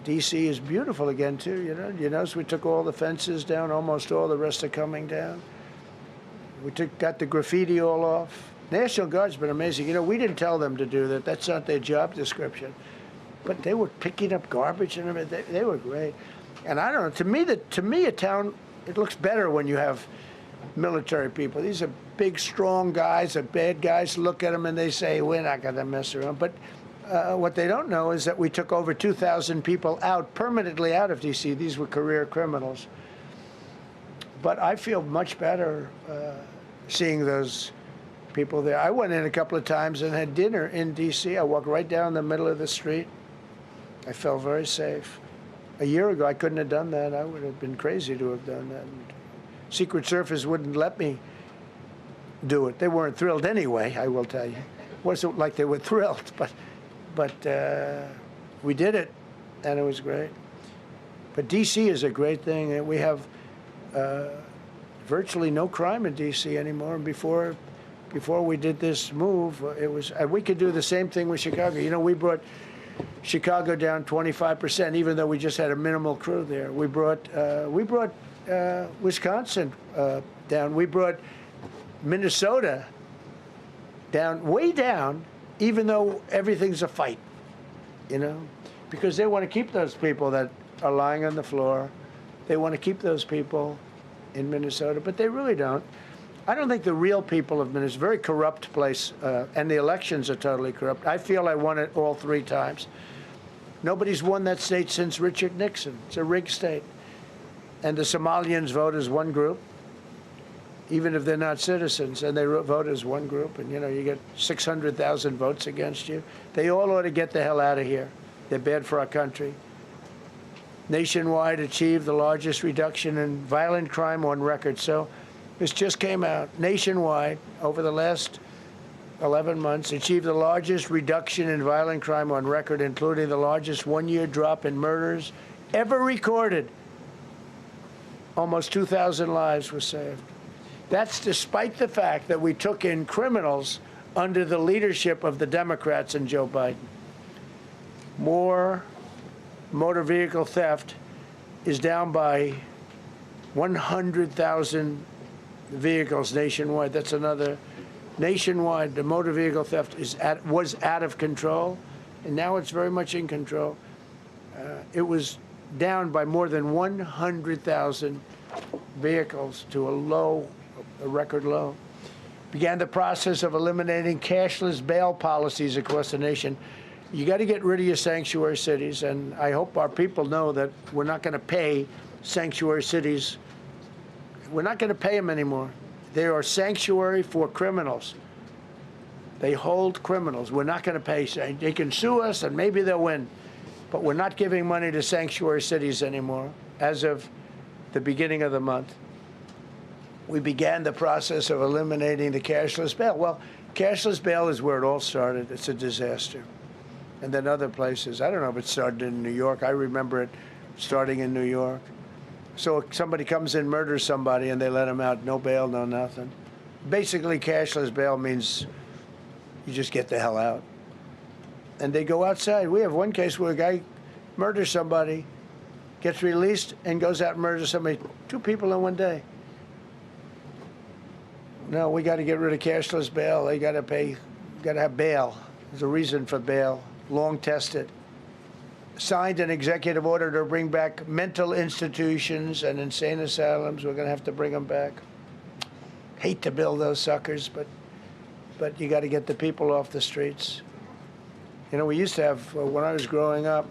D.C. is beautiful again, too, you know. You notice we took all the fences down, almost all, the rest are coming down. We got the graffiti all off. National Guard's been amazing. You know, we didn't tell them to do that. That's not their job description. But they were picking up garbage and everything. They were great. And I don't know, to me, a town, it looks better when you have military people. These are big, strong guys, the bad guys look at them and they say, we're not going to mess around. But what they don't know is that we took over 2,000 people out, permanently out of D.C. These were career criminals. But I feel much better seeing those people there. I went in a couple of times and had dinner in D.C. I walked right down the middle of the street. I felt very safe. A year ago, I couldn't have done that. I would have been crazy to have done that. And Secret Service wouldn't let me do it. They weren't thrilled anyway, I will tell you. It wasn't like they were thrilled, but we did it, and it was great. But D.C. is a great thing, and we have virtually no crime in D.C. anymore. And before we did this move, it was we could do the same thing with Chicago. You know, we brought Chicago down 25%, even though we just had a minimal crew there. We brought Wisconsin down. We brought Minnesota down, way down, even though everything's a fight, you know, because they want to keep those people that are lying on the floor. They want to keep those people in Minnesota, but they really don't. I don't think the real people of Minnesota, it's a very corrupt place, and the elections are totally corrupt. I feel I won it all 3 times. Nobody's won that state since Richard Nixon. It's a rigged state. And the Somalians vote as one group, even if they're not citizens, and they vote as one group, and, you know, you get 600,000 votes against you. They all ought to get the hell out of here. They're bad for our country. Nationwide achieved the largest reduction in violent crime on record. So this just came out. Nationwide, over the last 11 months, achieved the largest reduction in violent crime on record, including the largest one-year drop in murders ever recorded. Almost 2,000 lives were saved. That's despite the fact that we took in criminals under the leadership of the Democrats and Joe Biden. More motor vehicle theft is down by 100,000 vehicles nationwide. That's another. Nationwide, the motor vehicle theft was out of control, and now it's very much in control. It was down by more than 100,000 vehicles to a record low. Began the process of eliminating cashless bail policies across the nation. You got to get rid of your sanctuary cities, and I hope our people know that we're not going to pay sanctuary cities. We're not going to pay them anymore. They are sanctuary for criminals. They hold criminals. We're not going to pay. They can sue us, and maybe they'll win. But we're not giving money to sanctuary cities anymore as of the beginning of the month. We began the process of eliminating the cashless bail. Well, cashless bail is where it all started. It's a disaster. And then other places. I don't know if it started in New York. I remember it starting in New York. So somebody comes in, murders somebody, and they let them out. No bail, no nothing. Basically, cashless bail means you just get the hell out. And they go outside. We have one case where a guy murders somebody, gets released, and goes out and murders somebody. 2 people in one day. No, we got to get rid of cashless bail. They got to pay, got to have bail. There's a reason for bail, long tested. Signed an executive order to bring back mental institutions and insane asylums. We're going to have to bring them back. Hate to build those suckers, but you got to get the people off the streets. You know, we used to have, when I was growing up,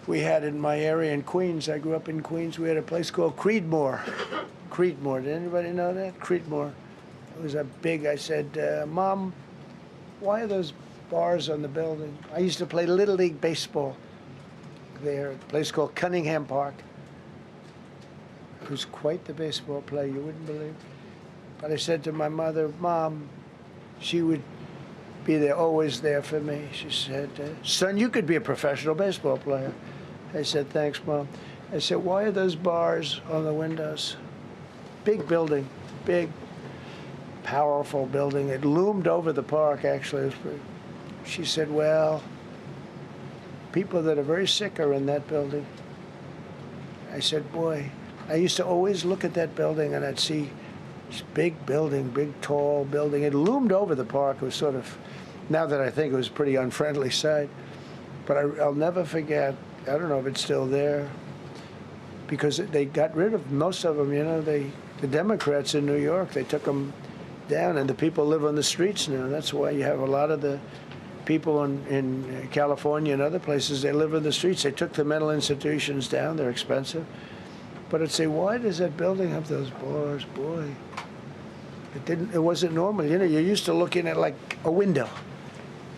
we had in my area in Queens, I grew up in Queens, we had a place called Creedmoor. Creedmoor, did anybody know that? Creedmoor. It was a big, I said, Mom, why are those bars on the building? I used to play Little League baseball there at a place called Cunningham Park. He was quite the baseball player, you wouldn't believe. But I said to my mother, Mom, she would be there, always there for me. She said, son, you could be a professional baseball player. I said, thanks, Mom. I said, why are those bars on the windows? Big building, big, powerful building. It loomed over the park, actually. She said, well, people that are very sick are in that building. I said, boy, I used to always look at that building and I'd see this big building, big, tall building. It loomed over the park. It was sort of, now that I think it was a pretty unfriendly sight. But I'll never forget, I don't know if it's still there, because they got rid of most of them, you know, the Democrats in New York, they took them down, and the people live on the streets now. That's why you have a lot of the people in California and other places, they live in the streets. They took the mental institutions down. They're expensive. But I'd say, why does that building have those bars? Boy, it wasn't normal. You know, you're used to looking at like a window.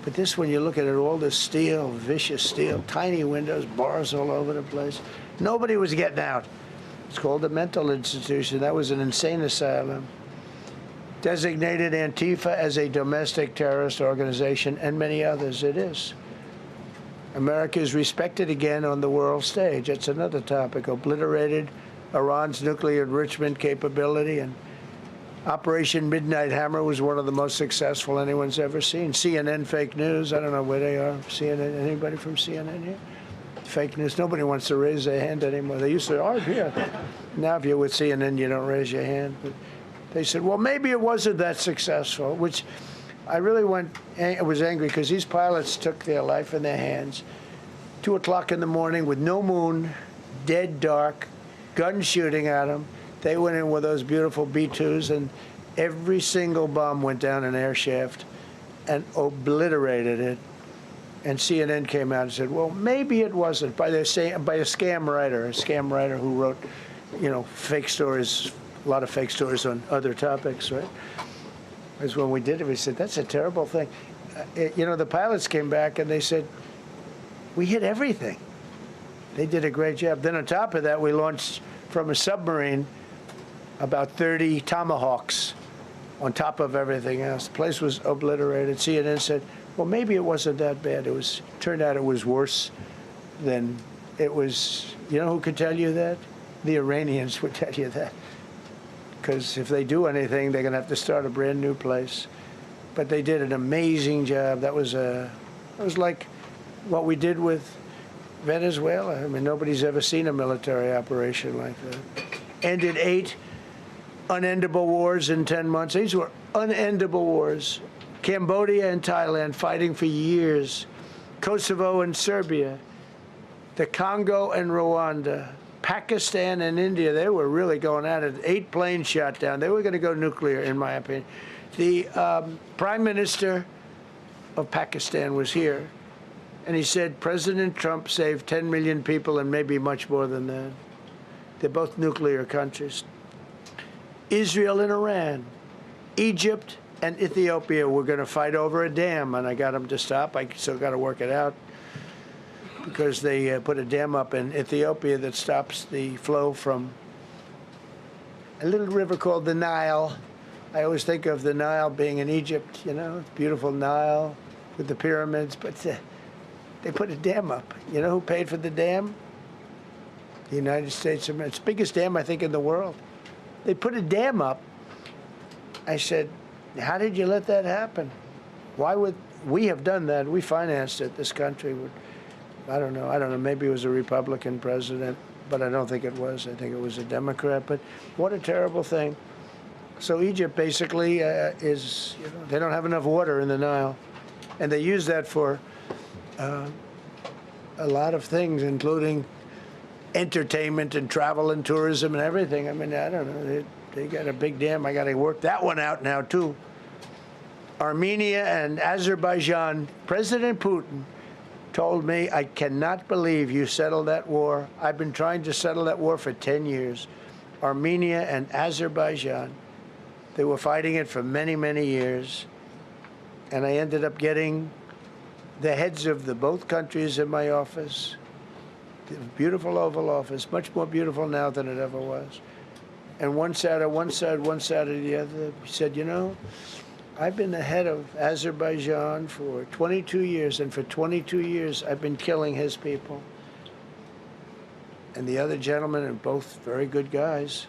But this one, you look at it, all this steel, vicious steel, tiny windows, bars all over the place. Nobody was getting out. It's called a mental institution. That was an insane asylum. Designated Antifa as a domestic terrorist organization, and many others. It is. America is respected again on the world stage. That's another topic. Obliterated Iran's nuclear enrichment capability, and Operation Midnight Hammer was one of the most successful anyone's ever seen. CNN fake news. I don't know where they are. CNN. Anybody from CNN here? Fake news. Nobody wants to raise their hand anymore. They used to argue here. Now, if you're with CNN, you don't raise your hand. But they said, well, maybe it wasn't that successful, which I really was angry because these pilots took their life in their hands. 2 o'clock in the morning with no moon, dead dark, guns shooting at them. They went in with those beautiful B-2s, and every single bomb went down an air shaft and obliterated it. And CNN came out and said, well, maybe it wasn't, by a scam writer who wrote, you know, fake stories, a lot of fake stories on other topics, right? Because when we did it, we said, that's a terrible thing. You know, the pilots came back and they said, we hit everything. They did a great job. Then on top of that, we launched from a submarine about 30 Tomahawks on top of everything else. The place was obliterated. CNN said, well, maybe it wasn't that bad. Turned out it was worse than it was. You know who could tell you that? The Iranians would tell you that. Because if they do anything, they're going to have to start a brand new place. But they did an amazing job. That was like what we did with Venezuela. I mean, nobody's ever seen a military operation like that. Ended 8 unendable wars in 10 months. These were unendable wars. Cambodia and Thailand fighting for years. Kosovo and Serbia. The Congo and Rwanda. Pakistan and India, they were really going at it. 8 planes shot down. They were going to go nuclear, in my opinion. The Prime Minister of Pakistan was here, and he said President Trump saved 10 million people and maybe much more than that. They're both nuclear countries. Israel and Iran, Egypt and Ethiopia were going to fight over a dam, and I got them to stop. I still got to work it out because they put a dam up in Ethiopia that stops the flow from a little river called the Nile. I always think of the Nile being in Egypt, you know, beautiful Nile with the pyramids, but they put a dam up. You know who paid for the dam? The United States of America. It's the biggest dam, I think, in the world. They put a dam up. I said, how did you let that happen? Why would we have done that? We financed it. This country would, I don't know. Maybe it was a Republican president, but I don't think it was. I think it was a Democrat. But what a terrible thing. So Egypt basically is, you know, they don't have enough water in the Nile. And they use that for a lot of things, including entertainment and travel and tourism and everything. I mean, I don't know. They got a big dam. I got to work that one out now, too. Armenia and Azerbaijan. President Putin told me, I cannot believe you settled that war. I've been trying to settle that war for 10 years. Armenia and Azerbaijan. They were fighting it for many, many years. And I ended up getting the heads of both countries in my office. The beautiful Oval Office, much more beautiful now than it ever was. And one sat at one side, one sat at the other. He said, you know, I've been the head of Azerbaijan for 22 years, and for 22 years I've been killing his people. And the other gentleman, and both very good guys,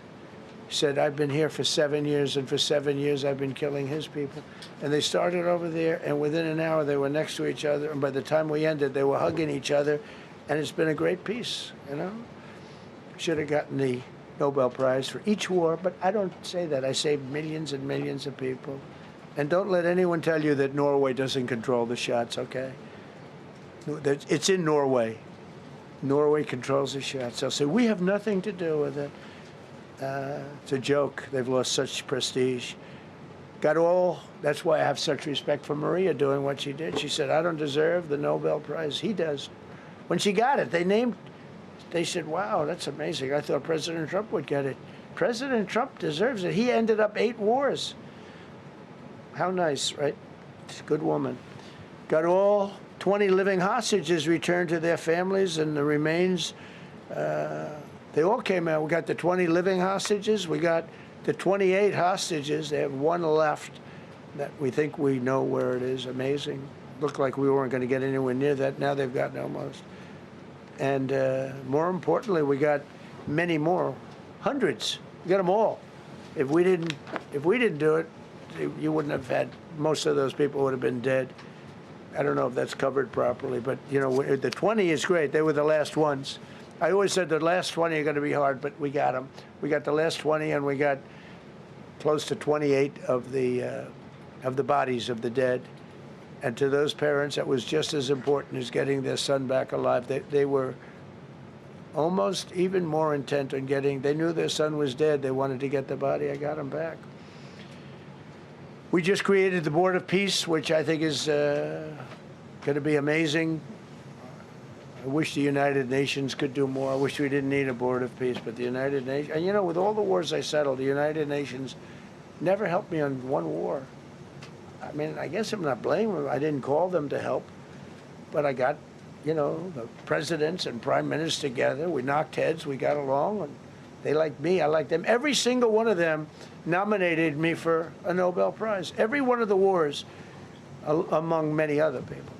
said, I've been here for 7 years, and for 7 years I've been killing his people. And they started over there, and within an hour they were next to each other, and by the time we ended, they were hugging each other, and it's been a great peace, you know? Should have gotten the Nobel Prize for each war, but I don't say that. I saved millions and millions of people. And don't let anyone tell you that Norway doesn't control the shots, okay? It's in Norway. Norway controls the shots. They'll say, we have nothing to do with it. It's a joke. They've lost such prestige. That's why I have such respect for Maria doing what she did. She said, I don't deserve the Nobel Prize. He does. When she got it, they said, wow, that's amazing. I thought President Trump would get it. President Trump deserves it. He ended up 8 wars. How nice, right? She's a good woman. Got all 20 living hostages returned to their families, and the remains, they all came out. We got the 20 living hostages. We got the 28 hostages. They have 1 left that we think we know where it is. Amazing. Looked like we weren't going to get anywhere near that. Now they've gotten almost. And more importantly, we got many more, hundreds. We got them all. If we didn't do it, you wouldn't have had, most of those people would have been dead. I don't know if that's covered properly, but you know, the 20 is great. They were the last ones. I always said the last 20 are going to be hard, but we got them. We got the last 20, and we got close to 28 of the bodies of the dead. And to those parents, that was just as important as getting their son back alive. They were almost even more intent on they knew their son was dead. They wanted to get the body. I got him back. We just created the Board of Peace, which I think is going to be amazing. I wish the United Nations could do more. I wish we didn't need a Board of Peace, but the United Nations, and you know, with all the wars I settled, the United Nations never helped me on one war. I mean, I guess I'm not blaming them. I didn't call them to help, but I got, you know, the presidents and prime ministers together. We knocked heads. We got along, and they liked me. I liked them. Every single one of them nominated me for a Nobel Prize. Every one of the wars, among many other people,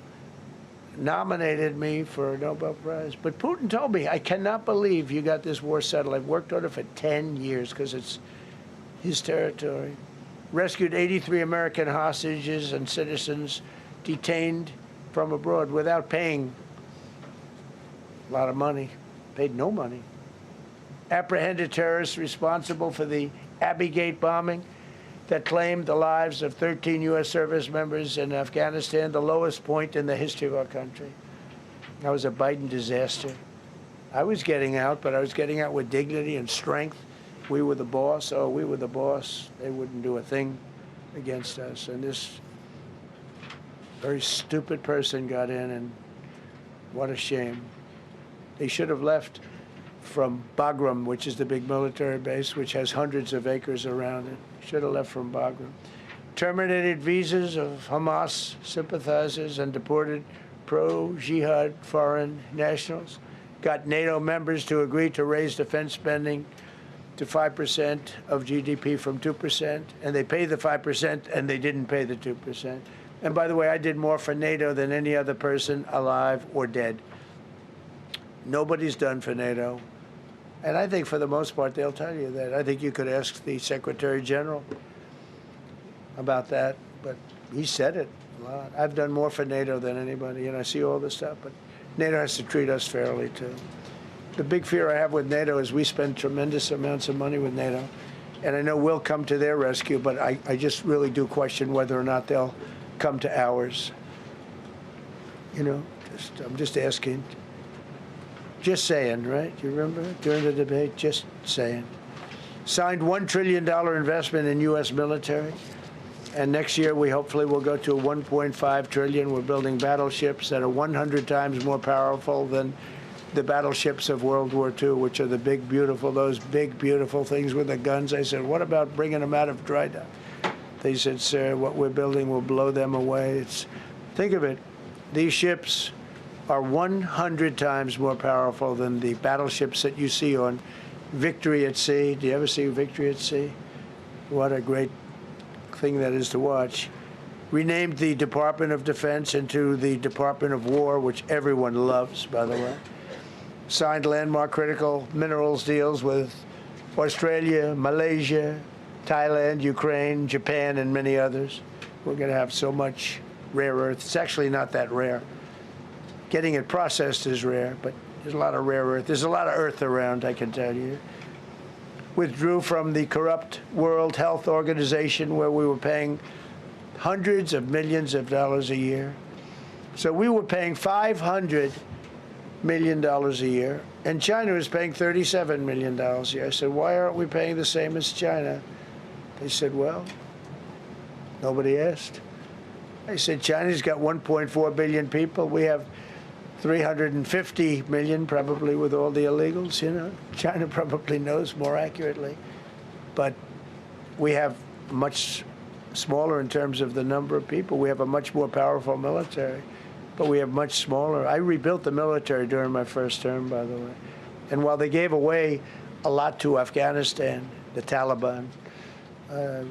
nominated me for a Nobel Prize. But Putin told me, I cannot believe you got this war settled. I've worked on it for 10 years because it's his territory. Rescued 83 American hostages and citizens detained from abroad without paying a lot of money. Paid no money. apprehended terrorists responsible for the Abbey Gate bombing that claimed the lives of 13 U.S. service members in Afghanistan, the lowest point in the history of our country. That was a Biden disaster. I was getting out, but I was getting out with dignity and strength. We were the boss. Oh, we were the boss. They wouldn't do a thing against us. And this very stupid person got in, and what a shame. They should have left from Bagram, which is the big military base, which has hundreds of acres around it. Should have left from Bagram. Terminated visas of Hamas sympathizers and deported pro-jihad foreign nationals. Got NATO members to agree to raise defense spending to 5% of GDP from 2%, and they pay the 5%, and they didn't pay the 2%. And by the way, I did more for NATO than any other person alive or dead. Nobody's done for NATO. And I think for the most part, they'll tell you that. I think you could ask the Secretary General about that, but he said it a lot. I've done more for NATO than anybody, and I see all this stuff, but NATO has to treat us fairly, too. The big fear I have with NATO is we spend tremendous amounts of money with NATO, and I know we'll come to their rescue, but I just really do question whether or not they'll come to ours. You know, I'm just asking. Just saying, right? You remember during the debate? Just saying. Signed $1 trillion investment in U.S. military. And next year, we hopefully will go to $1.5 trillion. We're building battleships that are 100 times more powerful than the battleships of World War II, which are the big, beautiful, those big, beautiful things with the guns. I said, what about bringing them out of dry dock? They said, sir, what we're building will blow them away. Think of it. These ships are 100 times more powerful than the battleships that you see on Victory at Sea. Do you ever see Victory at Sea? What a great thing that is to watch. Renamed the Department of Defense into the Department of War, which everyone loves, by the way. Signed landmark critical minerals deals with Australia, Malaysia, Thailand, Ukraine, Japan, and many others. We're going to have so much rare earth. It's actually not that rare. Getting it processed is rare, but there's a lot of rare earth. There's a lot of earth around, I can tell you. Withdrew from the corrupt World Health Organization, where we were paying hundreds of millions of dollars a year. So we were paying $500 million a year, and China was paying $37 million a year. I said, why aren't we paying the same as China? They said, well, nobody asked. I said, China's got 1.4 billion people. We have 350 million, probably, with all the illegals, you know. China probably knows more accurately. But we have much smaller in terms of the number of people. We have a much more powerful military, but we have much smaller. I rebuilt the military during my first term, by the way. And while they gave away a lot to Afghanistan, the Taliban,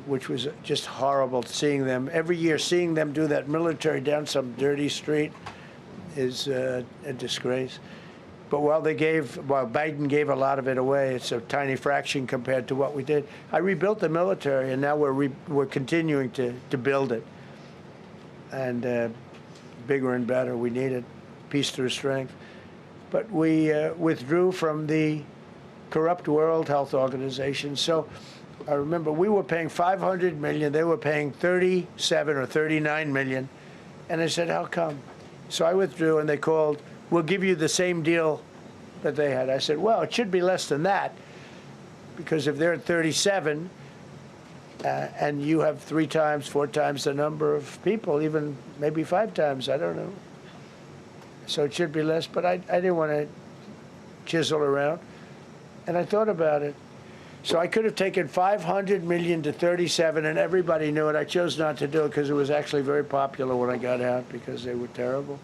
which was just horrible seeing them, every year seeing them do that military down some dirty street, is a disgrace. But while Biden gave a lot of it away, it's a tiny fraction compared to what we did. I rebuilt the military, and now we're continuing to build it. And bigger and better, we need it, peace through strength. But we withdrew from the corrupt World Health Organization. So I remember we were paying $500 million, they were paying 37 or 39 million. And I said, how come? So I withdrew, and they called, we'll give you the same deal that they had. I said, well, it should be less than that, because if they're at 37 and you have 3 times, 4 times the number of people, even maybe 5 times, I don't know. So it should be less, but I didn't want to chisel around. And I thought about it. So I could have taken 500 million to 37, and everybody knew it. I chose not to do it because it was actually very popular when I got out, because they were terrible.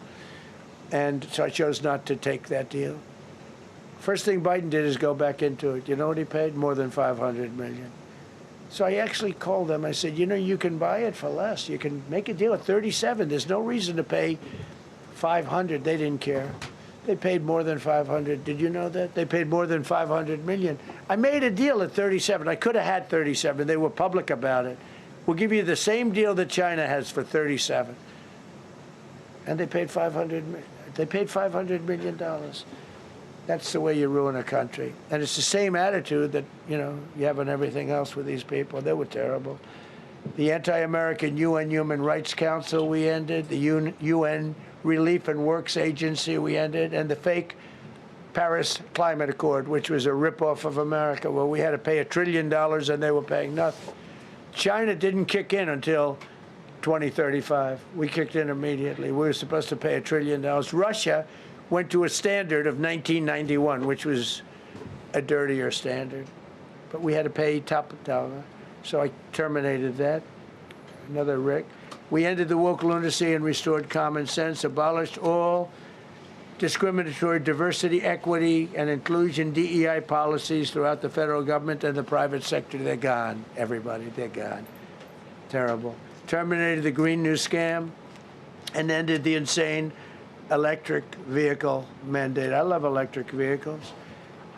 And so I chose not to take that deal. First thing Biden did is go back into it. You know what he paid? More than 500 million. So I actually called them. I said, you know, you can buy it for less. You can make a deal at 37. There's no reason to pay 500. They didn't care. They paid more than 500. Did you know that? They paid more than 500 million. I made a deal at 37. I could have had 37. They were public about it. We'll give you the same deal that China has for 37. And they paid $500 million. That's the way you ruin a country. And it's the same attitude that, you have on everything else with these people. They were terrible. The anti-American UN Human Rights Council we ended, the UN Relief and Works Agency we ended, and the fake Paris Climate Accord, which was a ripoff of America, where we had to pay $1 trillion and they were paying nothing. China didn't kick in until 2035. We kicked in immediately. We were supposed to pay $1 trillion. Russia went to a standard of 1991, which was a dirtier standard. But we had to pay top dollar. So I terminated that. Another Rick. We ended the woke lunacy and restored common sense, abolished all discriminatory diversity, equity, and inclusion DEI policies throughout the federal government and the private sector. They're gone, everybody. They're gone. Terrible. Terminated the Green New scam and ended the insane electric vehicle mandate. I love electric vehicles.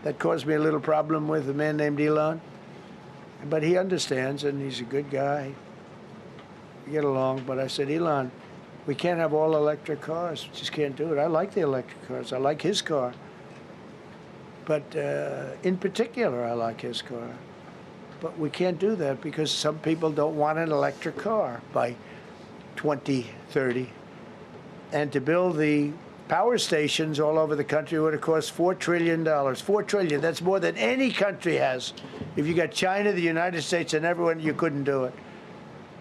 That caused me a little problem with a man named Elon. But he understands, and he's a good guy. We get along. But I said, Elon, we can't have all electric cars. We just can't do it. I like the electric cars. I like his car. But in particular, I like his car. But we can't do that because some people don't want an electric car by 2030. And to build the power stations all over the country would have cost $4 trillion. $4 trillion. That's more than any country has. If you got China, the United States, and everyone, you couldn't do it.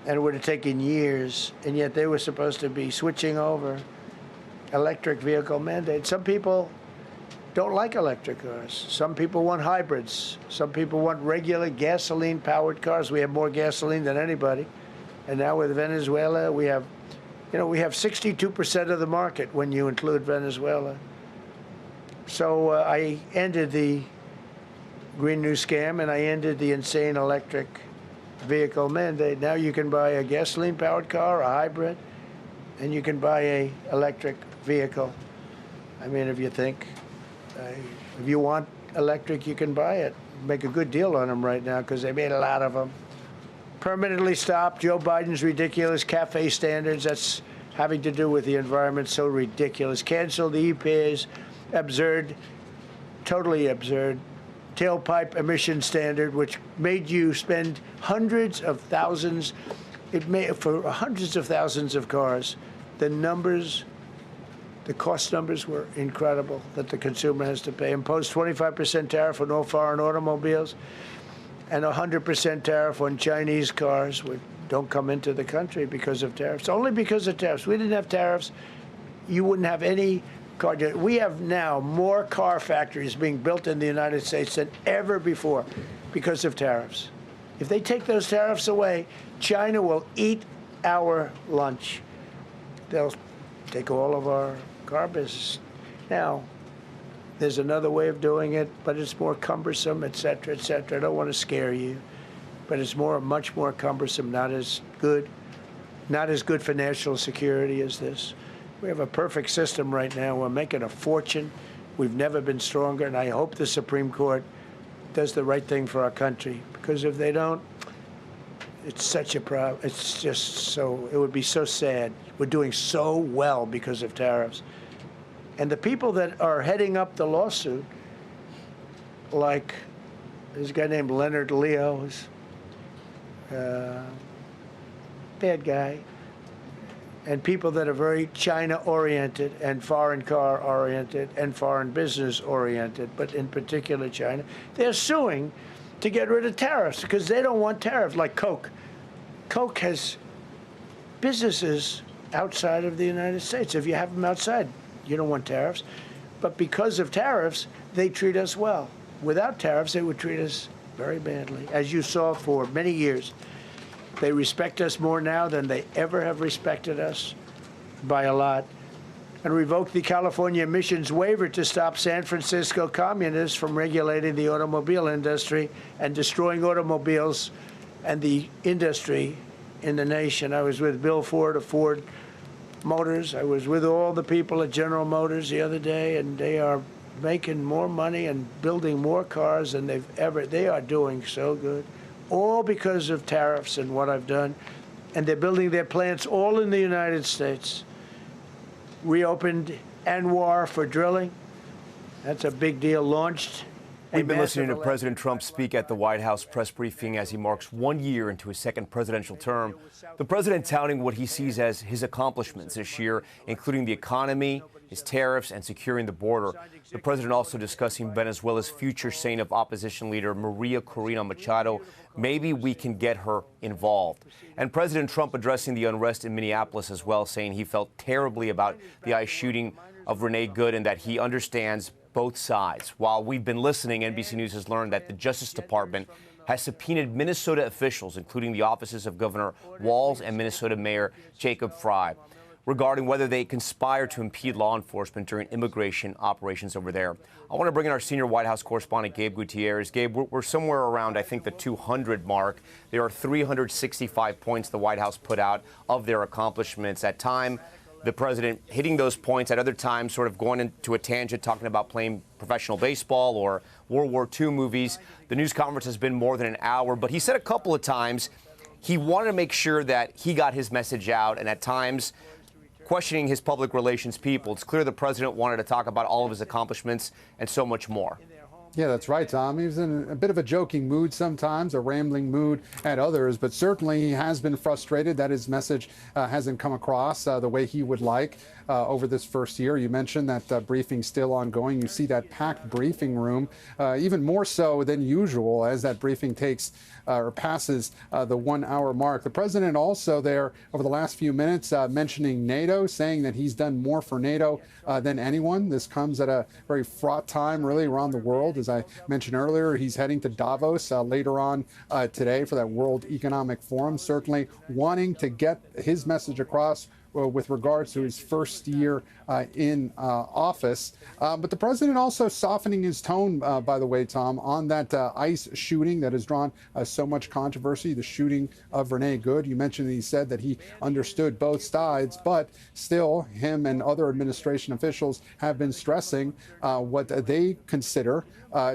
And it would have taken years. And yet they were supposed to be switching over electric vehicle mandate. Some people don't like electric cars. Some people want hybrids. Some people want regular gasoline-powered cars. We have more gasoline than anybody. And now with Venezuela, we have 62% of the market when you include Venezuela. So I ended the Green New scam, and I ended the insane electric vehicle mandate. Now you can buy a gasoline-powered car, a hybrid, and you can buy a electric vehicle. I mean, if you think, if you want electric, you can buy it. Make a good deal on them right now because they made a lot of them. Permanently stopped Joe Biden's ridiculous CAFE standards. That's having to do with the environment. So ridiculous. Canceled the EPA's absurd, totally absurd, tailpipe emission standard, which made you spend hundreds of thousands. It made for hundreds of thousands of cars. The numbers, the cost numbers were incredible that the consumer has to pay. Imposed 25% tariff on all foreign automobiles and 100% tariff on Chinese cars, which don't come into the country because of tariffs. Only because of tariffs. We didn't have tariffs, you wouldn't have any car. We have now more car factories being built in the United States than ever before because of tariffs. If they take those tariffs away, China will eat our lunch. They'll take all of our car business. Now, there's another way of doing it, but it's more cumbersome, et cetera, et cetera. I don't want to scare you, but it's much more cumbersome, not as good for national security as this. We have a perfect system right now. We're making a fortune. We've never been stronger, and I hope the Supreme Court does the right thing for our country, because if they don't, it's such a problem. It's just so, it would be so sad. We're doing so well because of tariffs. And the people that are heading up the lawsuit, like there's a guy named Leonard Leo, who's a bad guy, and people that are very China-oriented and foreign car-oriented and foreign business-oriented, but in particular China, they're suing to get rid of tariffs because they don't want tariffs, like Coke. Coke has businesses outside of the United States. If you have them outside, you don't want tariffs. But because of tariffs, they treat us well. Without tariffs, they would treat us very badly, as you saw for many years. They respect us more now than they ever have respected us, by a lot. And revoked the California emissions waiver to stop San Francisco communists from regulating the automobile industry and destroying automobiles and the industry in the nation. I was with Bill Ford of Ford Motors. I was with all the people at General Motors the other day, and they are making more money and building more cars than they are doing so good. All because of tariffs and what I've done. And they're building their plants all in the United States. Reopened Anwar for drilling. That's a big deal launched. We've been listening to President Trump speak at the White House press briefing as he marks 1 year into his second presidential term. The president touting what he sees as his accomplishments this year, including the economy, his tariffs, and securing the border. The president also discussing Venezuela's future, saying of opposition leader Maria Corina Machado, maybe we can get her involved. And President Trump addressing the unrest in Minneapolis as well, saying he felt terribly about the ICE shooting of Renee Good and that he understands both sides. While we've been listening, NBC News has learned that the Justice Department has subpoenaed Minnesota officials, including the offices of Governor Walz and Minnesota Mayor Jacob Frey, regarding whether they conspired to impede law enforcement during immigration operations over there. I want to bring in our senior White House correspondent, Gabe Gutierrez. Gabe, we're somewhere around, I think, the 200 mark. There are 365 points the White House put out of their accomplishments. At time, the president hitting those points, at other times sort of going into a tangent, talking about playing professional baseball or World War II movies. The news conference has been more than an hour, but he said a couple of times he wanted to make sure that he got his message out, and at times questioning his public relations people. It's clear the president wanted to talk about all of his accomplishments and so much more. Yeah, that's right, Tom. He was in a bit of a joking mood sometimes, a rambling mood at others, but certainly he has been frustrated that his message hasn't come across the way he would like over this first year. You mentioned that briefing still ongoing. You see that packed briefing room, even more so than usual as that briefing takes or passes the 1 hour mark. The president also there over the last few minutes mentioning NATO, saying that he's done more for NATO than anyone. This comes at a very fraught time really around the world. As I mentioned earlier, he's heading to Davos later on today for that World Economic Forum, certainly wanting to get his message across with regards to his first year in office. But the president also softening his tone, by the way, Tom, on that ICE shooting that has drawn so much controversy, the shooting of Renee Good. You mentioned that he said that he understood both sides, but still him and other administration officials have been stressing what they consider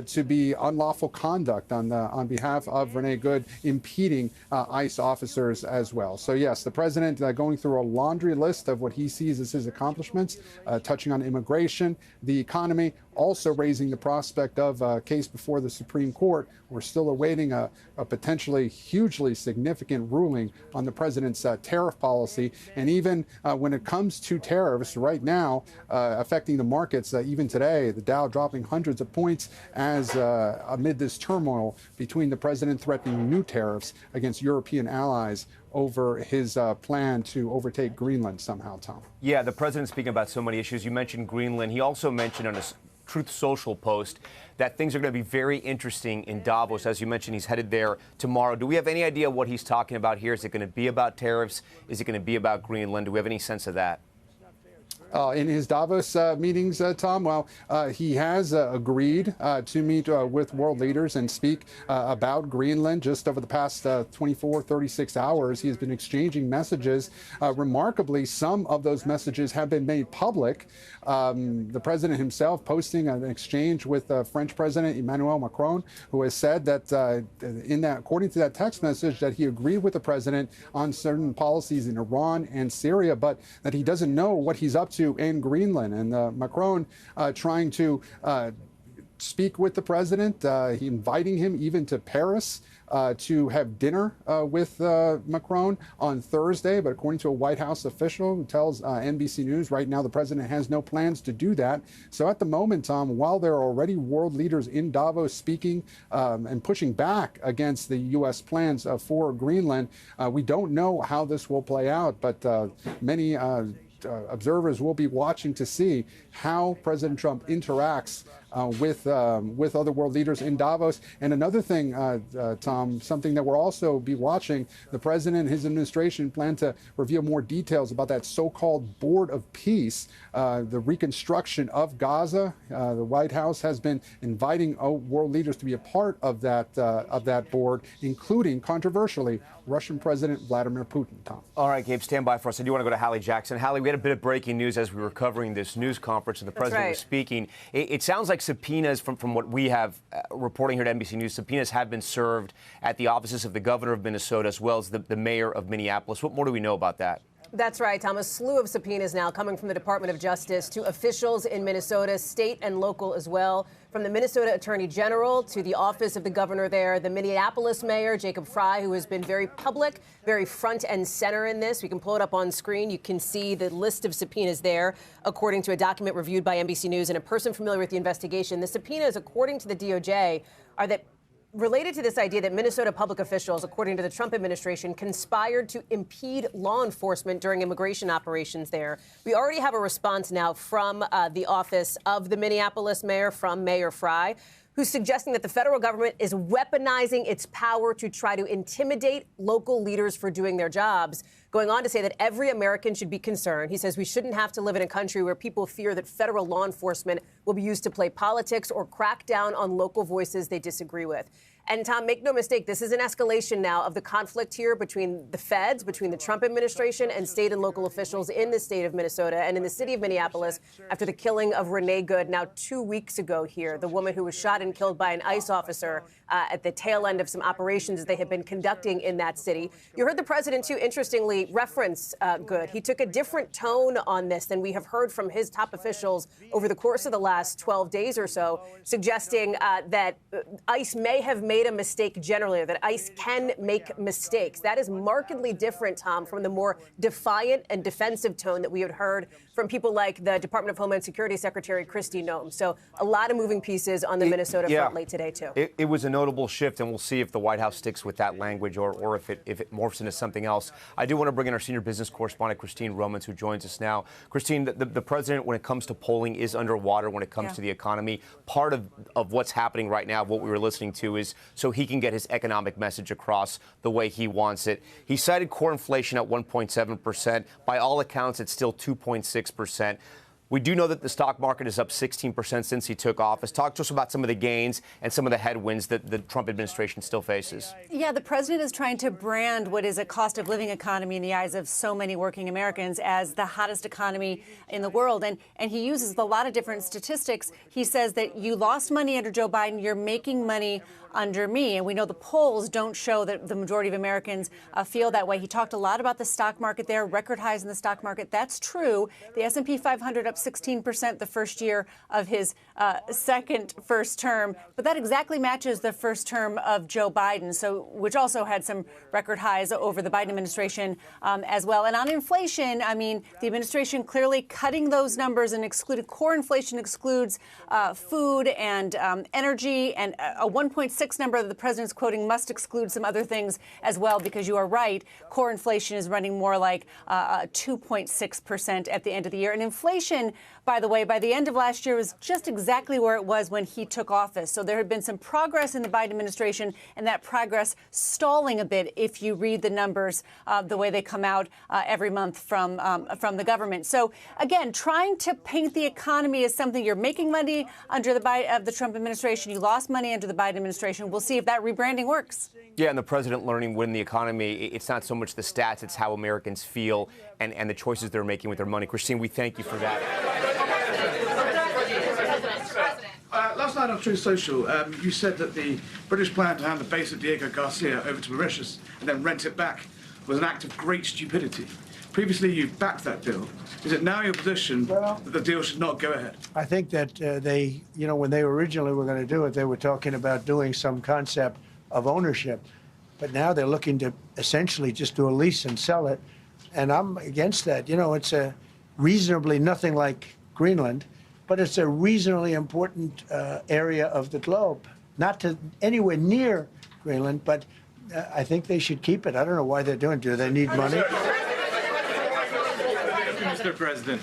to be unlawful conduct on behalf of Renee Good, impeding ICE officers as well. So yes, the president going through a laundry list of what he sees as his accomplishments, touching on immigration, the economy, also raising the prospect of a case before the Supreme Court. We're still awaiting a potentially hugely significant ruling on the president's tariff policy. And even when it comes to tariffs right now affecting the markets, even today, the Dow dropping hundreds of points as amid this turmoil between the president threatening new tariffs against European allies over his plan to overtake Greenland somehow, Tom. Yeah, the president speaking about so many issues. You mentioned Greenland. He also mentioned on his Truth Social post that things are going to be very interesting in Davos. As you mentioned, he's headed there tomorrow. Do we have any idea what he's talking about here? Is it going to be about tariffs? Is it going to be about Greenland? Do we have any sense of that? In his Davos meetings, Tom, well, he has agreed to meet with world leaders and speak about Greenland. Just over the past 24, 36 hours, he has been exchanging messages. Remarkably, some of those messages have been made public. The president himself posting an exchange with French President Emmanuel Macron, who has said that according to that text message, that he agreed with the president on certain policies in Iran and Syria, but that he doesn't know what he's up to in Greenland. And Macron trying to speak with the president, inviting him even to Paris to have dinner with Macron on Thursday. But according to a White House official who tells NBC News right now, the president has no plans to do that. So at the moment, Tom, while there are already world leaders in Davos speaking and pushing back against the U.S. plans for Greenland, we don't know how this will play out. But many observers will be watching to see how President Trump interacts with other world leaders in Davos. And another thing, Tom, something that we'll also be watching, the president and his administration plan to reveal more details about that so-called Board of Peace, the reconstruction of Gaza. The White House has been inviting world leaders to be a part of that board, including, controversially, Russian President Vladimir Putin, Tom. All right, Gabe, stand by for us. I do want to go to Hallie Jackson. Hallie, we had a bit of breaking news as we were covering this news conference and the president was speaking. It sounds like subpoenas, from what we have reporting here at NBC News, subpoenas have been served at the offices of the governor of Minnesota as well as the mayor of Minneapolis. What more do we know about that? That's right, Tom. A slew of subpoenas now coming from the Department of Justice to officials in Minnesota, state and local as well, from the Minnesota Attorney General to the office of the governor there, the Minneapolis mayor, Jacob Frey, who has been very public, very front and center in this. We can pull it up on screen. You can see the list of subpoenas there, according to a document reviewed by NBC News and a person familiar with the investigation. The subpoenas, according to the DOJ, are that related to this idea that Minnesota public officials, according to the Trump administration, conspired to impede law enforcement during immigration operations there. We already have a response now from the office of the Minneapolis mayor, from Mayor Frey, who's suggesting that the federal government is weaponizing its power to try to intimidate local leaders for doing their jobs, going on to say that every American should be concerned. He says we shouldn't have to live in a country where people fear that federal law enforcement will be used to play politics or crack down on local voices they disagree with. And Tom, make no mistake, this is an escalation now of the conflict here between the feds, between the Trump administration and state and local officials in the state of Minnesota and in the city of Minneapolis after the killing of Renee Good now 2 weeks ago here, the woman who was shot and killed by an ICE officer at the tail end of some operations they had been conducting in that city. You heard the president, too, interestingly, reference Good. He took a different tone on this than we have heard from his top officials over the course of the last 12 days or so, suggesting that ICE may have made a mistake generally, or that ICE can make mistakes. That is markedly different, Tom, from the more defiant and defensive tone that we had heard from people like the Department of Homeland Security Secretary Kristi Noem. So a lot of moving pieces on the Minnesota front late today, too. It was a notable shift, and we'll see if the White House sticks with that language or if it morphs into something else. I do want to bring in our senior business correspondent, Christine Romans, who joins us now. Christine, the president, when it comes to polling, is underwater when it comes to the economy. Part of what's happening right now, what we were listening to, is so he can get his economic message across the way he wants it. He cited core inflation at 1.7%. By all accounts, it's still 2.6%. We do know that the stock market is up 16% since he took office. Talk to us about some of the gains and some of the headwinds that the Trump administration still faces. Yeah, the president is trying to brand what is a cost of living economy in the eyes of so many working Americans as the hottest economy in the world. And he uses a lot of different statistics. He says that you lost money under Joe Biden, you're making money under me. And we know the polls don't show that the majority of Americans feel that way. He talked a lot about the stock market there, record highs in the stock market. That's true. The S&P 500 up 16% the first year of his first term. But that exactly matches the first term of Joe Biden, which also had some record highs over the Biden administration as well. And on inflation, I mean, the administration clearly cutting those numbers and excluded core inflation excludes food and energy, and a 1.6 number that the president's quoting must exclude some other things as well, because you are right. Core inflation is running more like 2.6% at the end of the year. And inflation, by the way, by the end of last year was just exactly where it was when he took office. So there had been some progress in the Biden administration, and that progress stalling a bit if you read the numbers the way they come out every month from the government. So again, trying to paint the economy as something you're making money under the Trump administration, you lost money under the Biden administration. We'll see if that rebranding works. Yeah, and the president learning when the economy, it's not so much the stats, it's how Americans feel and the choices they're making with their money. Christine, we thank you for that. Last night on Truth Social, you said that the British plan to hand the base of Diego Garcia over to Mauritius and then rent it back was an act of great stupidity. Previously, you backed that deal. Is it now your position that the deal should not go ahead? I think that when they originally were going to do it, they were talking about doing some concept of ownership. But now they're looking to essentially just do a lease and sell it. And I'm against that. You know, it's a reasonably nothing like Greenland, but it's a reasonably important area of the globe. Not to anywhere near Greenland, but I think they should keep it. I don't know why they're doing it. Do they need money? Mr. President,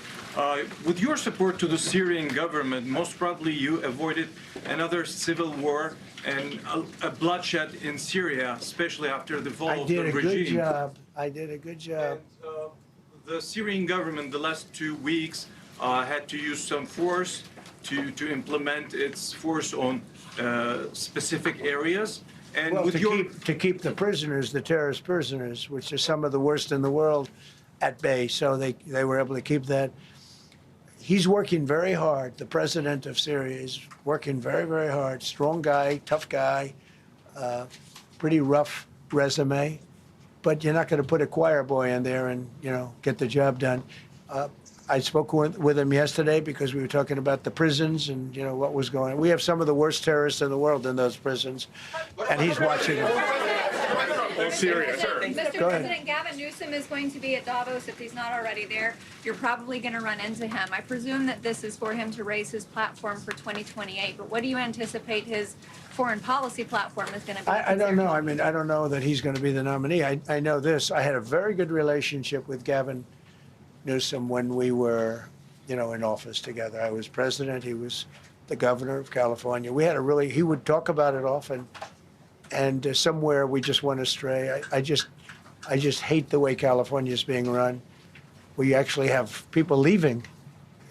with your support to the Syrian government, most probably you avoided another civil war and a bloodshed in Syria, especially after the fall of the regime. I did a good job. And, the Syrian government, the last 2 weeks, had to use some force to implement its force on specific areas. And well, with to keep the prisoners, the terrorist prisoners, which are some of the worst in the world, at bay, so they were able to keep that. He's working very hard. The president of Syria is working very, very hard. Strong guy, tough guy, pretty rough resume. but you're not going to put a choir boy in there and, get the job done. I spoke with him yesterday because we were talking about the prisons and, what was going on. We have some of the worst terrorists in the world in those prisons, and he's watching them. Syria, sir. Mr. President, Gavin Newsom is going to be at Davos if he's not already there. You're probably going to run into him. I presume that this is for him to raise his platform for 2028, but what do you anticipate his foreign policy platform is going to be? I don't know. I mean, I don't know that he's going to be the nominee. I know this. I had a very good relationship with Gavin Newsom when we were, in office together. I was president. He was the governor of California. We had he would talk about it often. And somewhere we just went astray. I just hate the way California is being run. We actually have people leaving.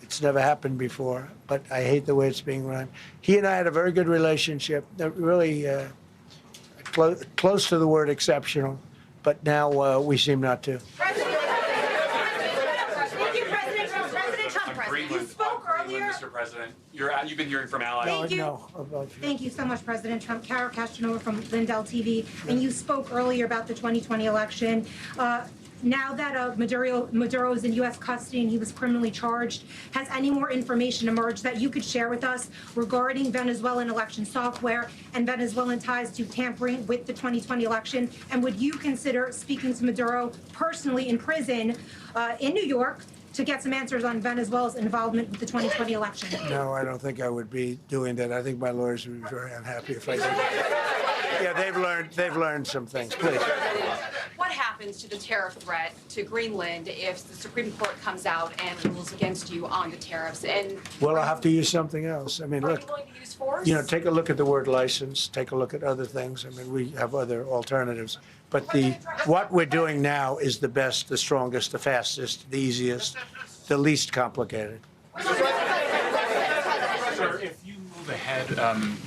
It's never happened before, but I hate the way it's being run. He and I had a very good relationship, really close to the word exceptional, but now we seem not to. You spoke earlier. Mr. President, you've been hearing from allies. Thank you so much, President Trump. Kara Castanova from Lindell TV. And you spoke earlier about the 2020 election. Now that Maduro is in U.S. custody and he was criminally charged, has any more information emerged that you could share with us regarding Venezuelan election software and Venezuelan ties to tampering with the 2020 election? And would you consider speaking to Maduro personally in prison in New York to get some answers on Venezuela's involvement with the 2020 election? No, I don't think I would be doing that. I think my lawyers would be very unhappy if I did that. Yeah, they've learned some things. Please. What happens to the tariff threat to Greenland if the Supreme Court comes out and rules against you on the tariffs? And well, I'll have to use something else. I mean, are look, you willing to use force? Take a look at the word license. Take a look at other things. I mean, we have other alternatives. But what we're doing now is the best, the strongest, the fastest, the easiest, the least complicated. Sir, if you move ahead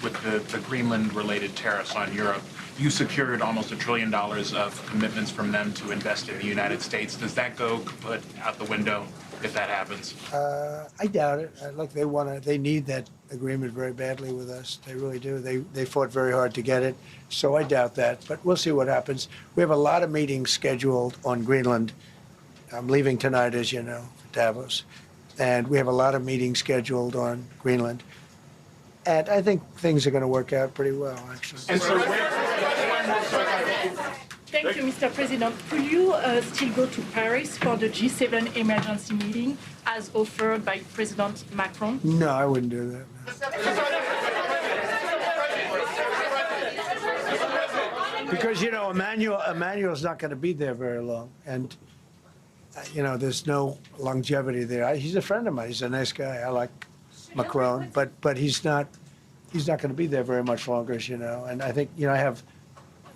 with the Greenland-related tariffs on Europe, you secured almost $1 trillion of commitments from them to invest in the United States. Does that go kaput out the window if that happens? I doubt it. Look, they need that agreement very badly with us. They really do. They fought very hard to get it. So I doubt that. But we'll see what happens. We have a lot of meetings scheduled on Greenland. I'm leaving tonight, as you know, for Davos. And we have a lot of meetings scheduled on Greenland. And I think things are going to work out pretty well, actually. And so Thank you, Mr. President. Will you still go to Paris for the G7 emergency meeting as offered by President Macron? No, I wouldn't do that. No. Because, Emmanuel's not going to be there very long. And, there's no longevity there. He's a friend of mine. He's a nice guy. I like Macron, but he's not going to be there very much longer, as you know. And I think, I have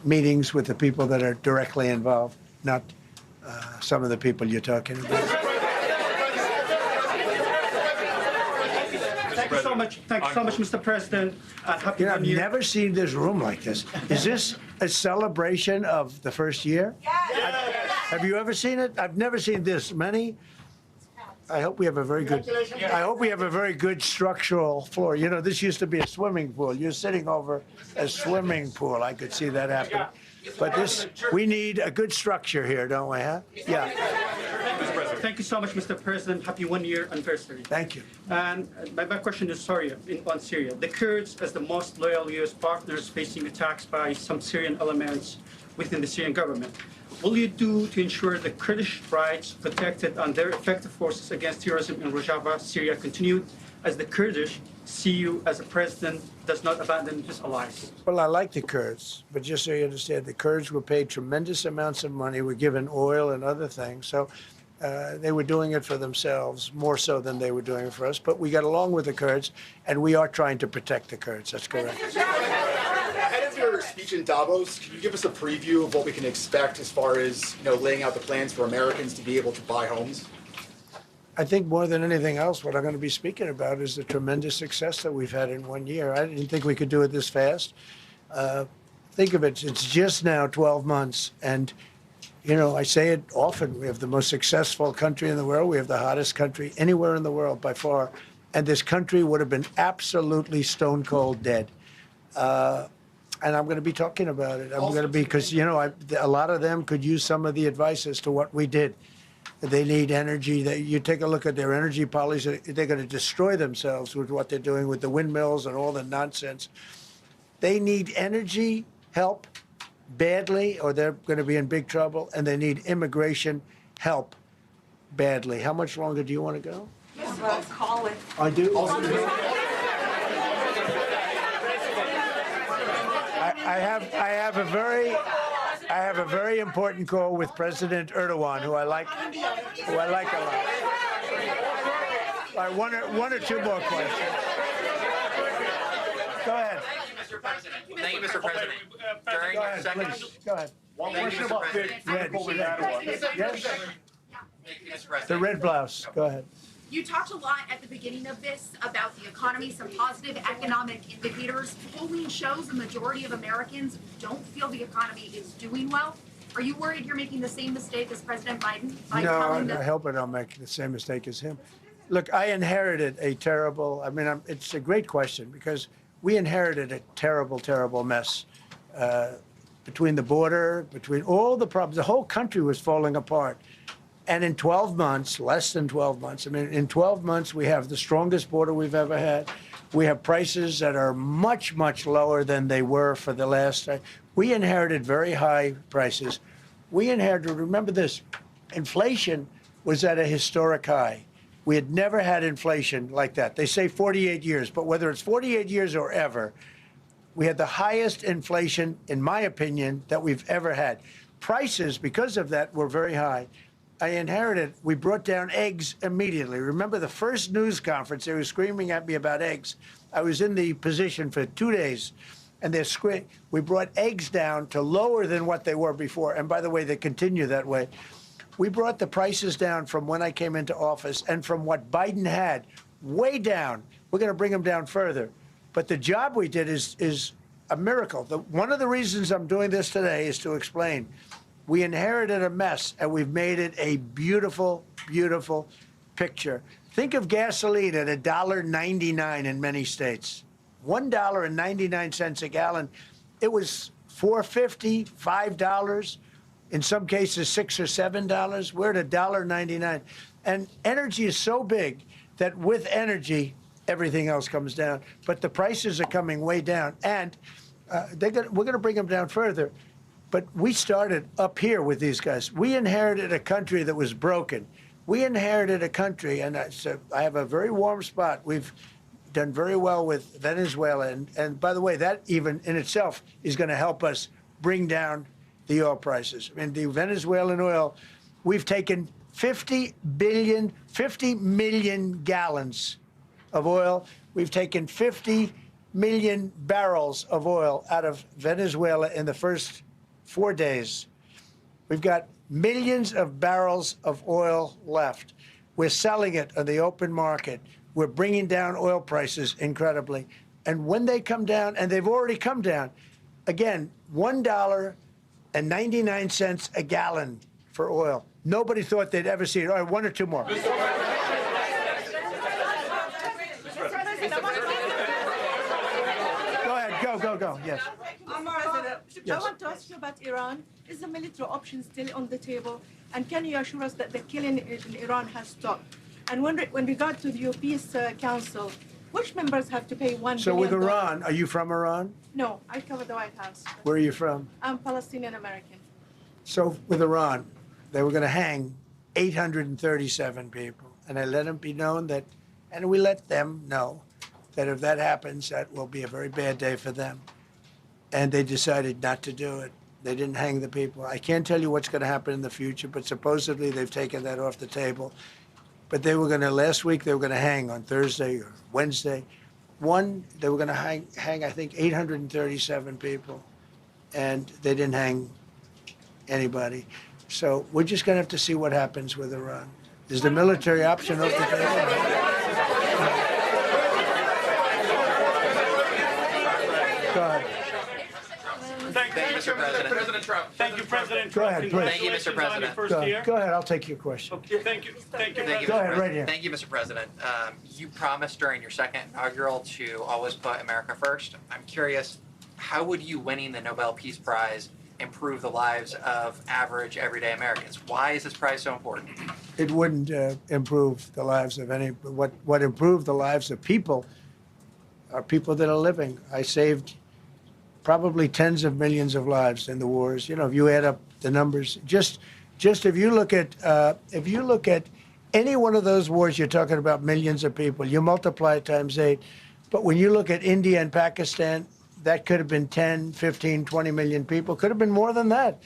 meetings with the people that are directly involved, not some of the people you're talking about. Thank you so much. Thank you so much, Mr. President. Happy New Year. I've never seen this room like this. Is this a celebration of the first year? Yes. Have you ever seen it? I've never seen this many. I hope we have a very good structural floor. This used to be a swimming pool. You're sitting over a swimming pool. I could see that happen. But we need a good structure here, don't we, huh? Yeah. Thank you so much, Mr. President. Happy 1-year anniversary. Thank you. And my question is on Syria. The Kurds, as the most loyal U.S. partners, facing attacks by some Syrian elements within the Syrian government. Will you do to ensure the Kurdish rights protected and their effective forces against terrorism in Rojava, Syria continued, as the Kurdish see you as a president does not abandon his allies? Well, I like the Kurds, but just so you understand, the Kurds were paid tremendous amounts of money, were given oil and other things. So they were doing it for themselves, more so than they were doing it for us. But we got along with the Kurds, and we are trying to protect the Kurds. That's correct. Ahead of your speech in Davos, can you give us a preview of what we can expect as far as laying out the plans for Americans to be able to buy homes? I think more than anything else, what I'm going to be speaking about is the tremendous success that we've had in 1 year. I didn't think we could do it this fast. Think of it, it's just now 12 months. And, I say it often, we have the most successful country in the world. We have the hottest country anywhere in the world by far. And this country would have been absolutely stone cold dead. And I'm going to be talking about it. I'm going to be, because, you know, a lot of them could use some of the advice as to what we did. They need energy. You take a look at their energy policy, they're going to destroy themselves with what they're doing with the windmills and all the nonsense. They need energy help badly, or they're going to be in big trouble, and they need immigration help badly. How much longer do you want to go? Yes, well, call it. I do. I have a very important call with President Erdogan, who I like a lot. All right, one or two more questions. Go ahead. Thank you, Mr. President. During your second, Please. Go ahead. One question about the Yes. Mr. President. The red blouse. Go ahead. You talked a lot at the beginning of this about the economy, some positive economic indicators. Polling shows the majority of Americans don't feel the economy is doing well. Are you worried you're making the same mistake as President Biden? No, I hope I don't make the same mistake as him. Look, I inherited a terrible, it's a great question, because we inherited a terrible, terrible mess between the border, between all the problems. The whole country was falling apart. And in 12 months, less than 12 months, in 12 months, we have the strongest border we've ever had. We have prices that are much, much lower than they were for the last time. We inherited very high prices. We inherited, remember this, inflation was at a historic high. We had never had inflation like that. They say 48 years, but whether it's 48 years or ever, we had the highest inflation, in my opinion, that we've ever had. Prices, because of that, were very high. I inherited, we brought down eggs immediately. Remember the first news conference, they were screaming at me about eggs. I was in the position for 2 days, and they're screaming. We brought eggs down to lower than what they were before. And by the way, they continue that way. We brought the prices down from when I came into office and from what Biden had, way down. We're going to bring them down further. But the job we did is a miracle. One of the reasons I'm doing this today is to explain. We inherited a mess, and we've made it a beautiful, beautiful picture. Think of gasoline at $1.99 in many states. $1.99 a gallon. It was $4.50, $5, in some cases $6 or $7. We're at $1.99. And energy is so big that with energy, everything else comes down. But the prices are coming way down, and we're going to bring them down further. But we started up here with these guys. We inherited a country that was broken. We inherited a country, and I have a very warm spot. We've done very well with Venezuela. And by the way, that even in itself is going to help us bring down the oil prices. The Venezuelan oil, we've taken 50 million gallons of oil. We've taken 50 million barrels of oil out of Venezuela in the first 4 days. We've got millions of barrels of oil left. We're selling it on the open market. We're bringing down oil prices incredibly. And when they come down, and they've already come down, again, $1.99 a gallon for oil. Nobody thought they'd ever see it. All right, one or two more. Go ahead, go. Yes. I want to ask you about Iran. Is the military option still on the table? And can you assure us that the killing in Iran has stopped? And when regard to the Peace Council, which members have to pay $1 billion? So with Iran, are you from Iran? No, I cover the White House. Where are you from? I'm Palestinian American. So with Iran, they were going to hang 837 people. And I let them be known that, and we let them know that if that happens, that will be a very bad day for them. And they decided not to do it. They didn't hang the people. I can't tell you what's going to happen in the future, but supposedly they've taken that off the table. But they were going to, last week, they were going to hang on Thursday or Wednesday. They were going to hang, I think, 837 people. And they didn't hang anybody. So we're just going to have to see what happens with Iran. Is the military option off the table? Go ahead. Thank you, Mr. President. President Trump. Thank you, President Go Trump. ahead, please. Thank you, Mr. President. Go ahead, I'll take your question. Okay, thank you, Thank you, Go Mr. ahead, right President. here. Thank you, Mr. President. You promised during your second inaugural to always put America first. I'm curious, how would you winning the Nobel Peace Prize improve the lives of average, everyday Americans? Why is this prize so important? It wouldn't improve the lives of any. What improved the lives of people are people that are living. I saved probably tens of millions of lives in the wars. You know, if you add up the numbers, just if you look at any one of those wars, you're talking about millions of people. You multiply it times 8. But when you look at India and Pakistan, that could have been 10, 15, 20 million people. Could have been more than that.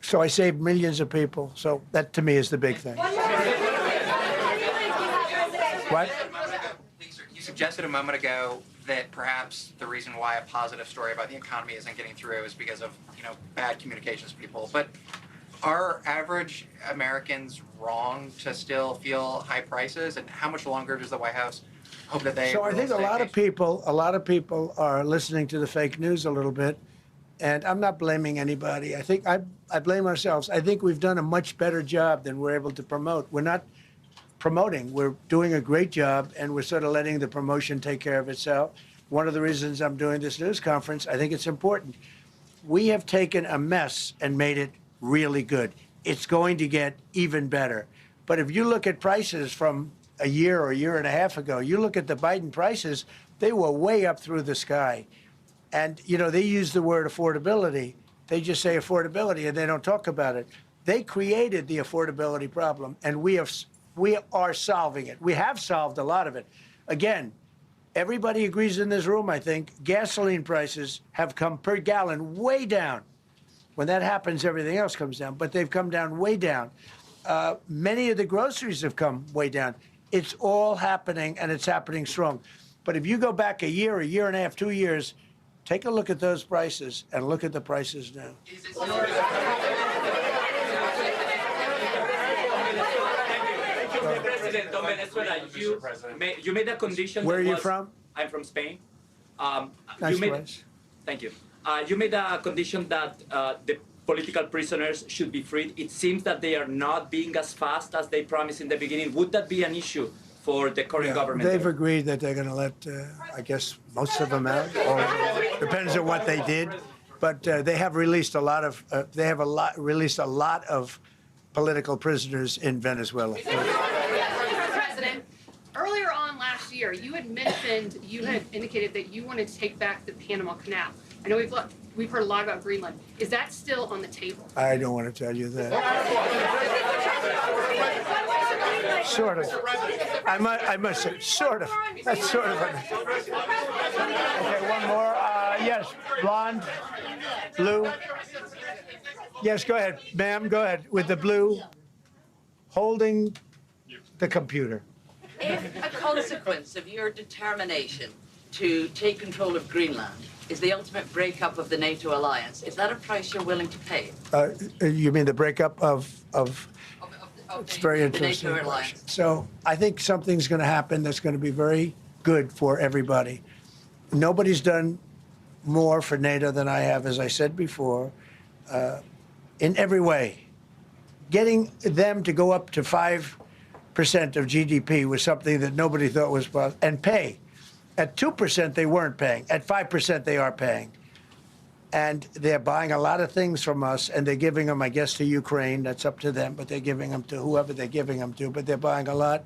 So I saved millions of people. So that, to me, is the big thing. What? You suggested a moment ago that perhaps the reason why a positive story about the economy isn't getting through is because of, bad communications people. But are average Americans wrong to still feel high prices? And how much longer does the White House hope that they? So I think a lot of people are listening to the fake news a little bit, and I'm not blaming anybody. I think I blame ourselves. I think we've done a much better job than we're able to promote. We're not promoting. We're doing a great job, and we're sort of letting the promotion take care of itself. One of the reasons I'm doing this news conference, I think it's important. We have taken a mess and made it really good. It's going to get even better. But if you look at prices from a year or a year and a half ago, you look at the Biden prices, they were way up through the sky. And, they use the word affordability. They just say affordability, and they don't talk about it. They created the affordability problem, and we are solving it. We have solved a lot of it. Again, everybody agrees in this room, I think, gasoline prices have come per gallon way down. When that happens, everything else comes down, but they've come down way down. Many of the groceries have come way down. It's all happening, and it's happening strong. But if you go back a year and a half, 2 years, take a look at those prices and look at the prices now. President of Venezuela, you made a condition. Where are you from? I'm from Spain. Nice place. Thank you. You made a condition that the political prisoners should be freed. It seems that they are not being as fast as they promised in the beginning. Would that be an issue for the current government? They've agreed that they're going to let, I guess, most of them out. Or depends on what they did. But they have released a lot of. Released a lot of political prisoners in Venezuela. President, earlier on last year, you had indicated that you wanted to take back the Panama Canal. I know we've heard a lot about Greenland. Is that still on the table? I don't want to tell you that. Sort of. I must say, sort of. That's sort of. Okay, one more. Yes, blonde, blue. Yes, go ahead, ma'am. Go ahead with the blue, holding the computer. If a consequence of your determination to take control of Greenland is the ultimate breakup of the NATO alliance, is that a price you're willing to pay? You mean the breakup of it's very interesting. The NATO alliance. So I think something's going to happen that's going to be very good for everybody. Nobody's done more for NATO than I have, as I said before, in every way. Getting them to go up to 5% of GDP was something that nobody thought was possible, and pay. At 2%, they weren't paying. At 5%, they are paying. And they're buying a lot of things from us, and they're giving them, I guess, to Ukraine. That's up to them, but they're giving them to whoever they're giving them to, but they're buying a lot.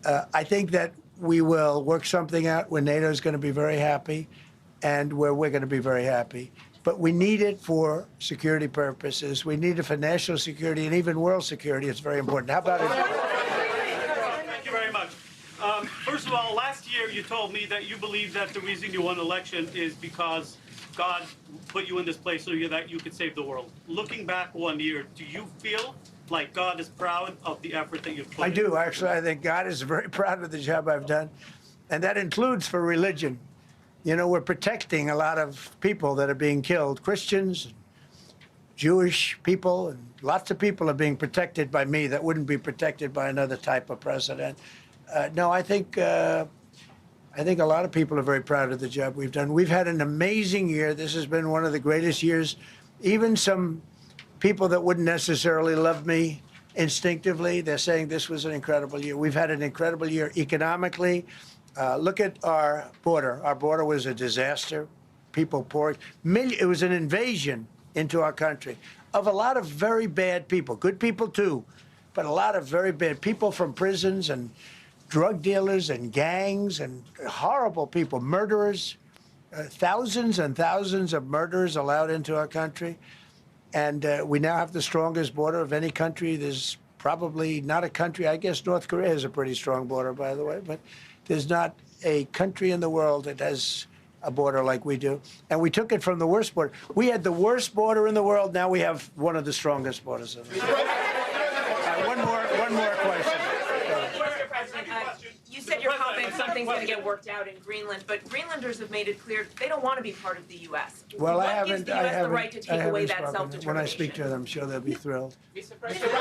I think that we will work something out where NATO is going to be very happy and where we're going to be very happy. But we need it for security purposes. We need it for national security and even world security. It's very important. How about it? Thank you very much. First of all, last year you told me that you believe that the reason you won the election is because God put you in this place so that you could save the world. Looking back 1 year, do you feel like God is proud of the effort that you've put in? I do, actually. I think God is very proud of the job I've done. And that includes for religion. You know, we're protecting a lot of people that are being killed. Christians, Jewish people, and lots of people are being protected by me that wouldn't be protected by another type of president. No, I think a lot of people are very proud of the job we've done. We've had an amazing year. This has been one of the greatest years. Even some people that wouldn't necessarily love me instinctively, they're saying this was an incredible year. We've had an incredible year economically. Look at our border. Our border was a disaster. people pouring. It was an invasion into our country of a lot of very bad people, good people too, but a lot of very bad people from prisons and drug dealers and gangs and horrible people, murderers, thousands and thousands of murderers allowed into our country. And we now have the strongest border of any country. There's probably not a country, I guess North Korea has a pretty strong border, by the way, but there's not a country in the world that has a border like we do. And we took it from the worst border. We had the worst border in the world. Now we have one of the strongest borders in the world. One more question. Mr. President, you said you're confident something's going to get worked out in Greenland, but Greenlanders have made it clear they don't want to be part of the U.S. Well, what gives the U.S. the right to take away that self-determination? When I speak to them, I'm sure they'll be thrilled. Mr. President,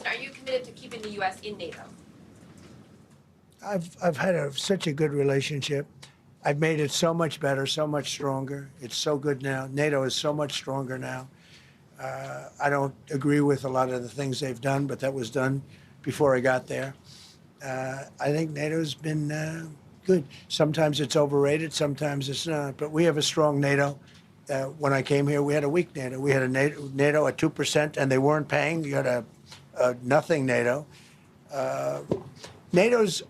are you committed to keeping the U.S. in NATO? I've had such a good relationship. I've made it so much better, so much stronger. It's so good now. NATO is so much stronger now. I don't agree with a lot of the things they've done, but that was done before I got there. I think NATO's been good. Sometimes it's overrated, sometimes it's not. But we have a strong NATO. When I came here, we had a weak NATO. We had a NATO at 2%, and they weren't paying. You had a nothing NATO. NATO's,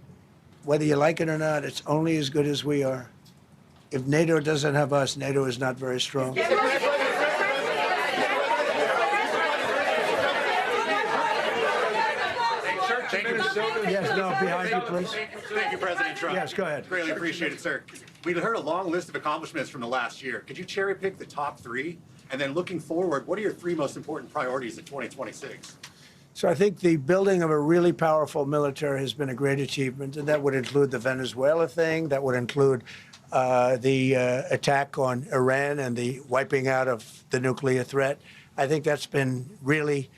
whether you like it or not, it's only as good as we are. If NATO doesn't have us, NATO is not very strong. Yes, no, behind you, please. Thank you, President Trump. Yes, go ahead. Greatly appreciate it, sir. We heard a long list of accomplishments from the last year. Could you cherry pick the top 3? And then looking forward, what are your 3 most important priorities in 2026? So I think the building of a really powerful military has been a great achievement, and that would include the Venezuela thing. That would include the attack on Iran and the wiping out of the nuclear threat. I think that's been really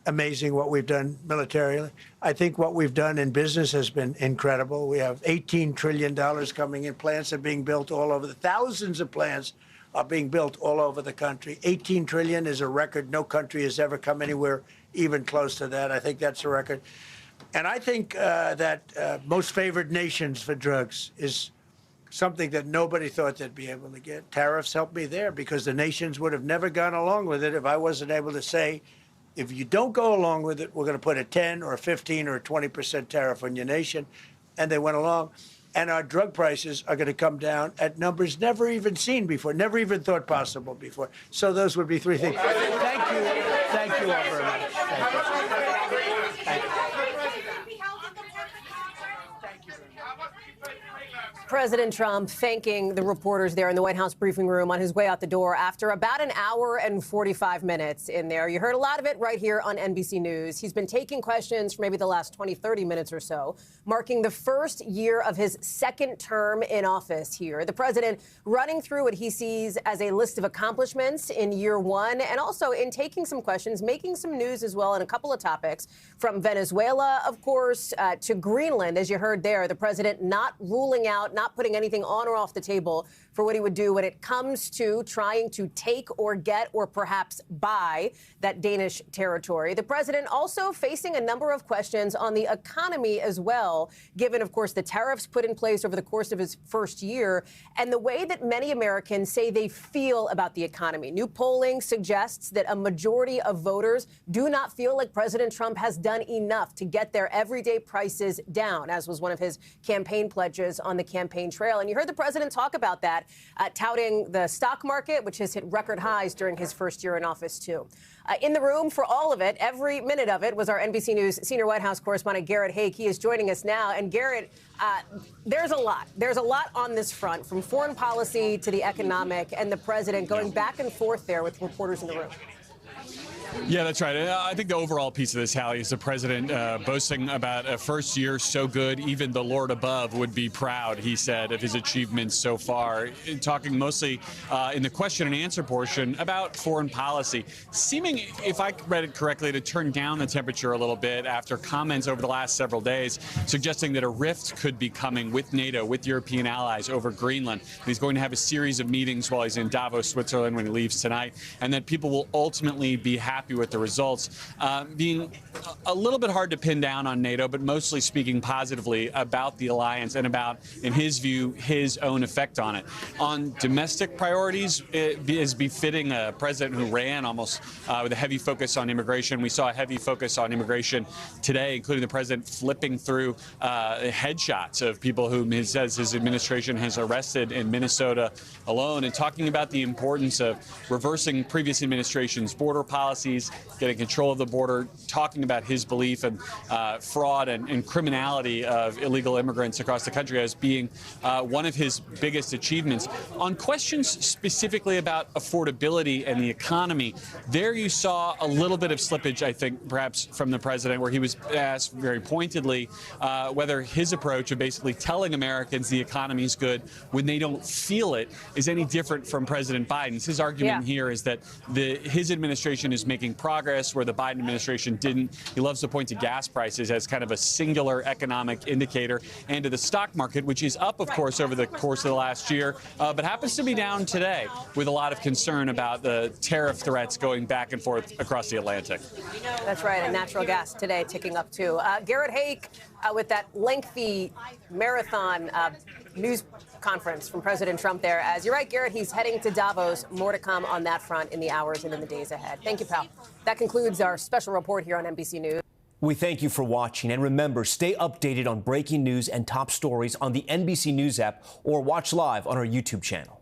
amazing what we've done militarily. I think what we've done in business has been incredible. We have $18 trillion coming in. Plants are being built all over. Thousands of plants are being built all over the country. 18 trillion is a record. No country has ever come anywhere even close to that. I think that's a record. And I think that most favored nations for drugs is something that nobody thought they'd be able to get. Tariffs helped me there because the nations would have never gone along with it if I wasn't able to say, if you don't go along with it, we're going to put a 10 or a 15 or a 20% tariff on your nation. And they went along. And our drug prices are going to come down at numbers never even seen before, never even thought possible before. So those would be 3 things. Thank you. Thank you all very much. Thank you. President Trump thanking the reporters there in the White House briefing room on his way out the door after about an hour and 45 minutes in there. You heard a lot of it right here on NBC News. He's been taking questions for maybe the last 20, 30 minutes or so, marking the first year of his second term in office here. The president running through what he sees as a list of accomplishments in year 1, and also in taking some questions, making some news as well on a couple of topics, from Venezuela, of course, to Greenland. As you heard there, the president not ruling out, not putting anything on or off the table for what he would do when it comes to trying to take or get or perhaps buy that Danish territory. The president also facing a number of questions on the economy as well, given, of course, the tariffs put in place over the course of his first year and the way that many Americans say they feel about the economy. New polling suggests that a majority of voters do not feel like President Trump has done enough to get their everyday prices down, as was one of his campaign pledges on the campaign trail. And you heard the president talk about that, touting the stock market, which has hit record highs during his first year in office, too. In the room for all of it, every minute of it, was our NBC News senior White House correspondent, Garrett Haake. He is joining us now. And Garrett, there's a lot. There's a lot on this front, from foreign policy to the economic, and the president going back and forth there with reporters in the room. Yeah, that's right. I think the overall piece of this, Hallie, is the president boasting about a first year so good, even the Lord above would be proud, he said, of his achievements so far. Talking mostly in the question and answer portion about foreign policy, seeming, if I read it correctly, to turn down the temperature a little bit after comments over the last several days suggesting that a rift could be coming with NATO, with European allies over Greenland. He's going to have a series of meetings while he's in Davos, Switzerland, when he leaves tonight, and that people will ultimately be happy happy with the results, being a little bit hard to pin down on NATO, but mostly speaking positively about the alliance and about, in his view, his own effect on it. On domestic priorities, it is befitting a president who ran almost with a heavy focus on immigration. We saw a heavy focus on immigration today, including the president flipping through headshots of people whom he says his administration has arrested in Minnesota alone, and talking about the importance of reversing previous administration's border policies, getting control of the border, talking about his belief in fraud and criminality of illegal immigrants across the country as being one of his biggest achievements. On questions specifically about affordability and the economy, there you saw a little bit of slippage, I think, perhaps from the president, where he was asked very pointedly whether his approach of basically telling Americans the economy is good when they don't feel it is any different from President Biden's. His argument here is that his administration is making progress where the Biden administration didn't. He loves to point to gas prices as kind of a singular economic indicator, and to the stock market, which is up, of course, over the course of the last year, but happens to be down today with a lot of concern about the tariff threats going back and forth across the Atlantic. That's right, and natural gas today ticking up too. Garrett Haake with that lengthy marathon news conference from President Trump there. As you're right, Garrett, he's heading to Davos. More to come on that front in the hours and in the days ahead. Thank you, pal. That concludes our special report here on NBC News. We thank you for watching, and remember, stay updated on breaking news and top stories on the NBC News app or watch live on our YouTube channel.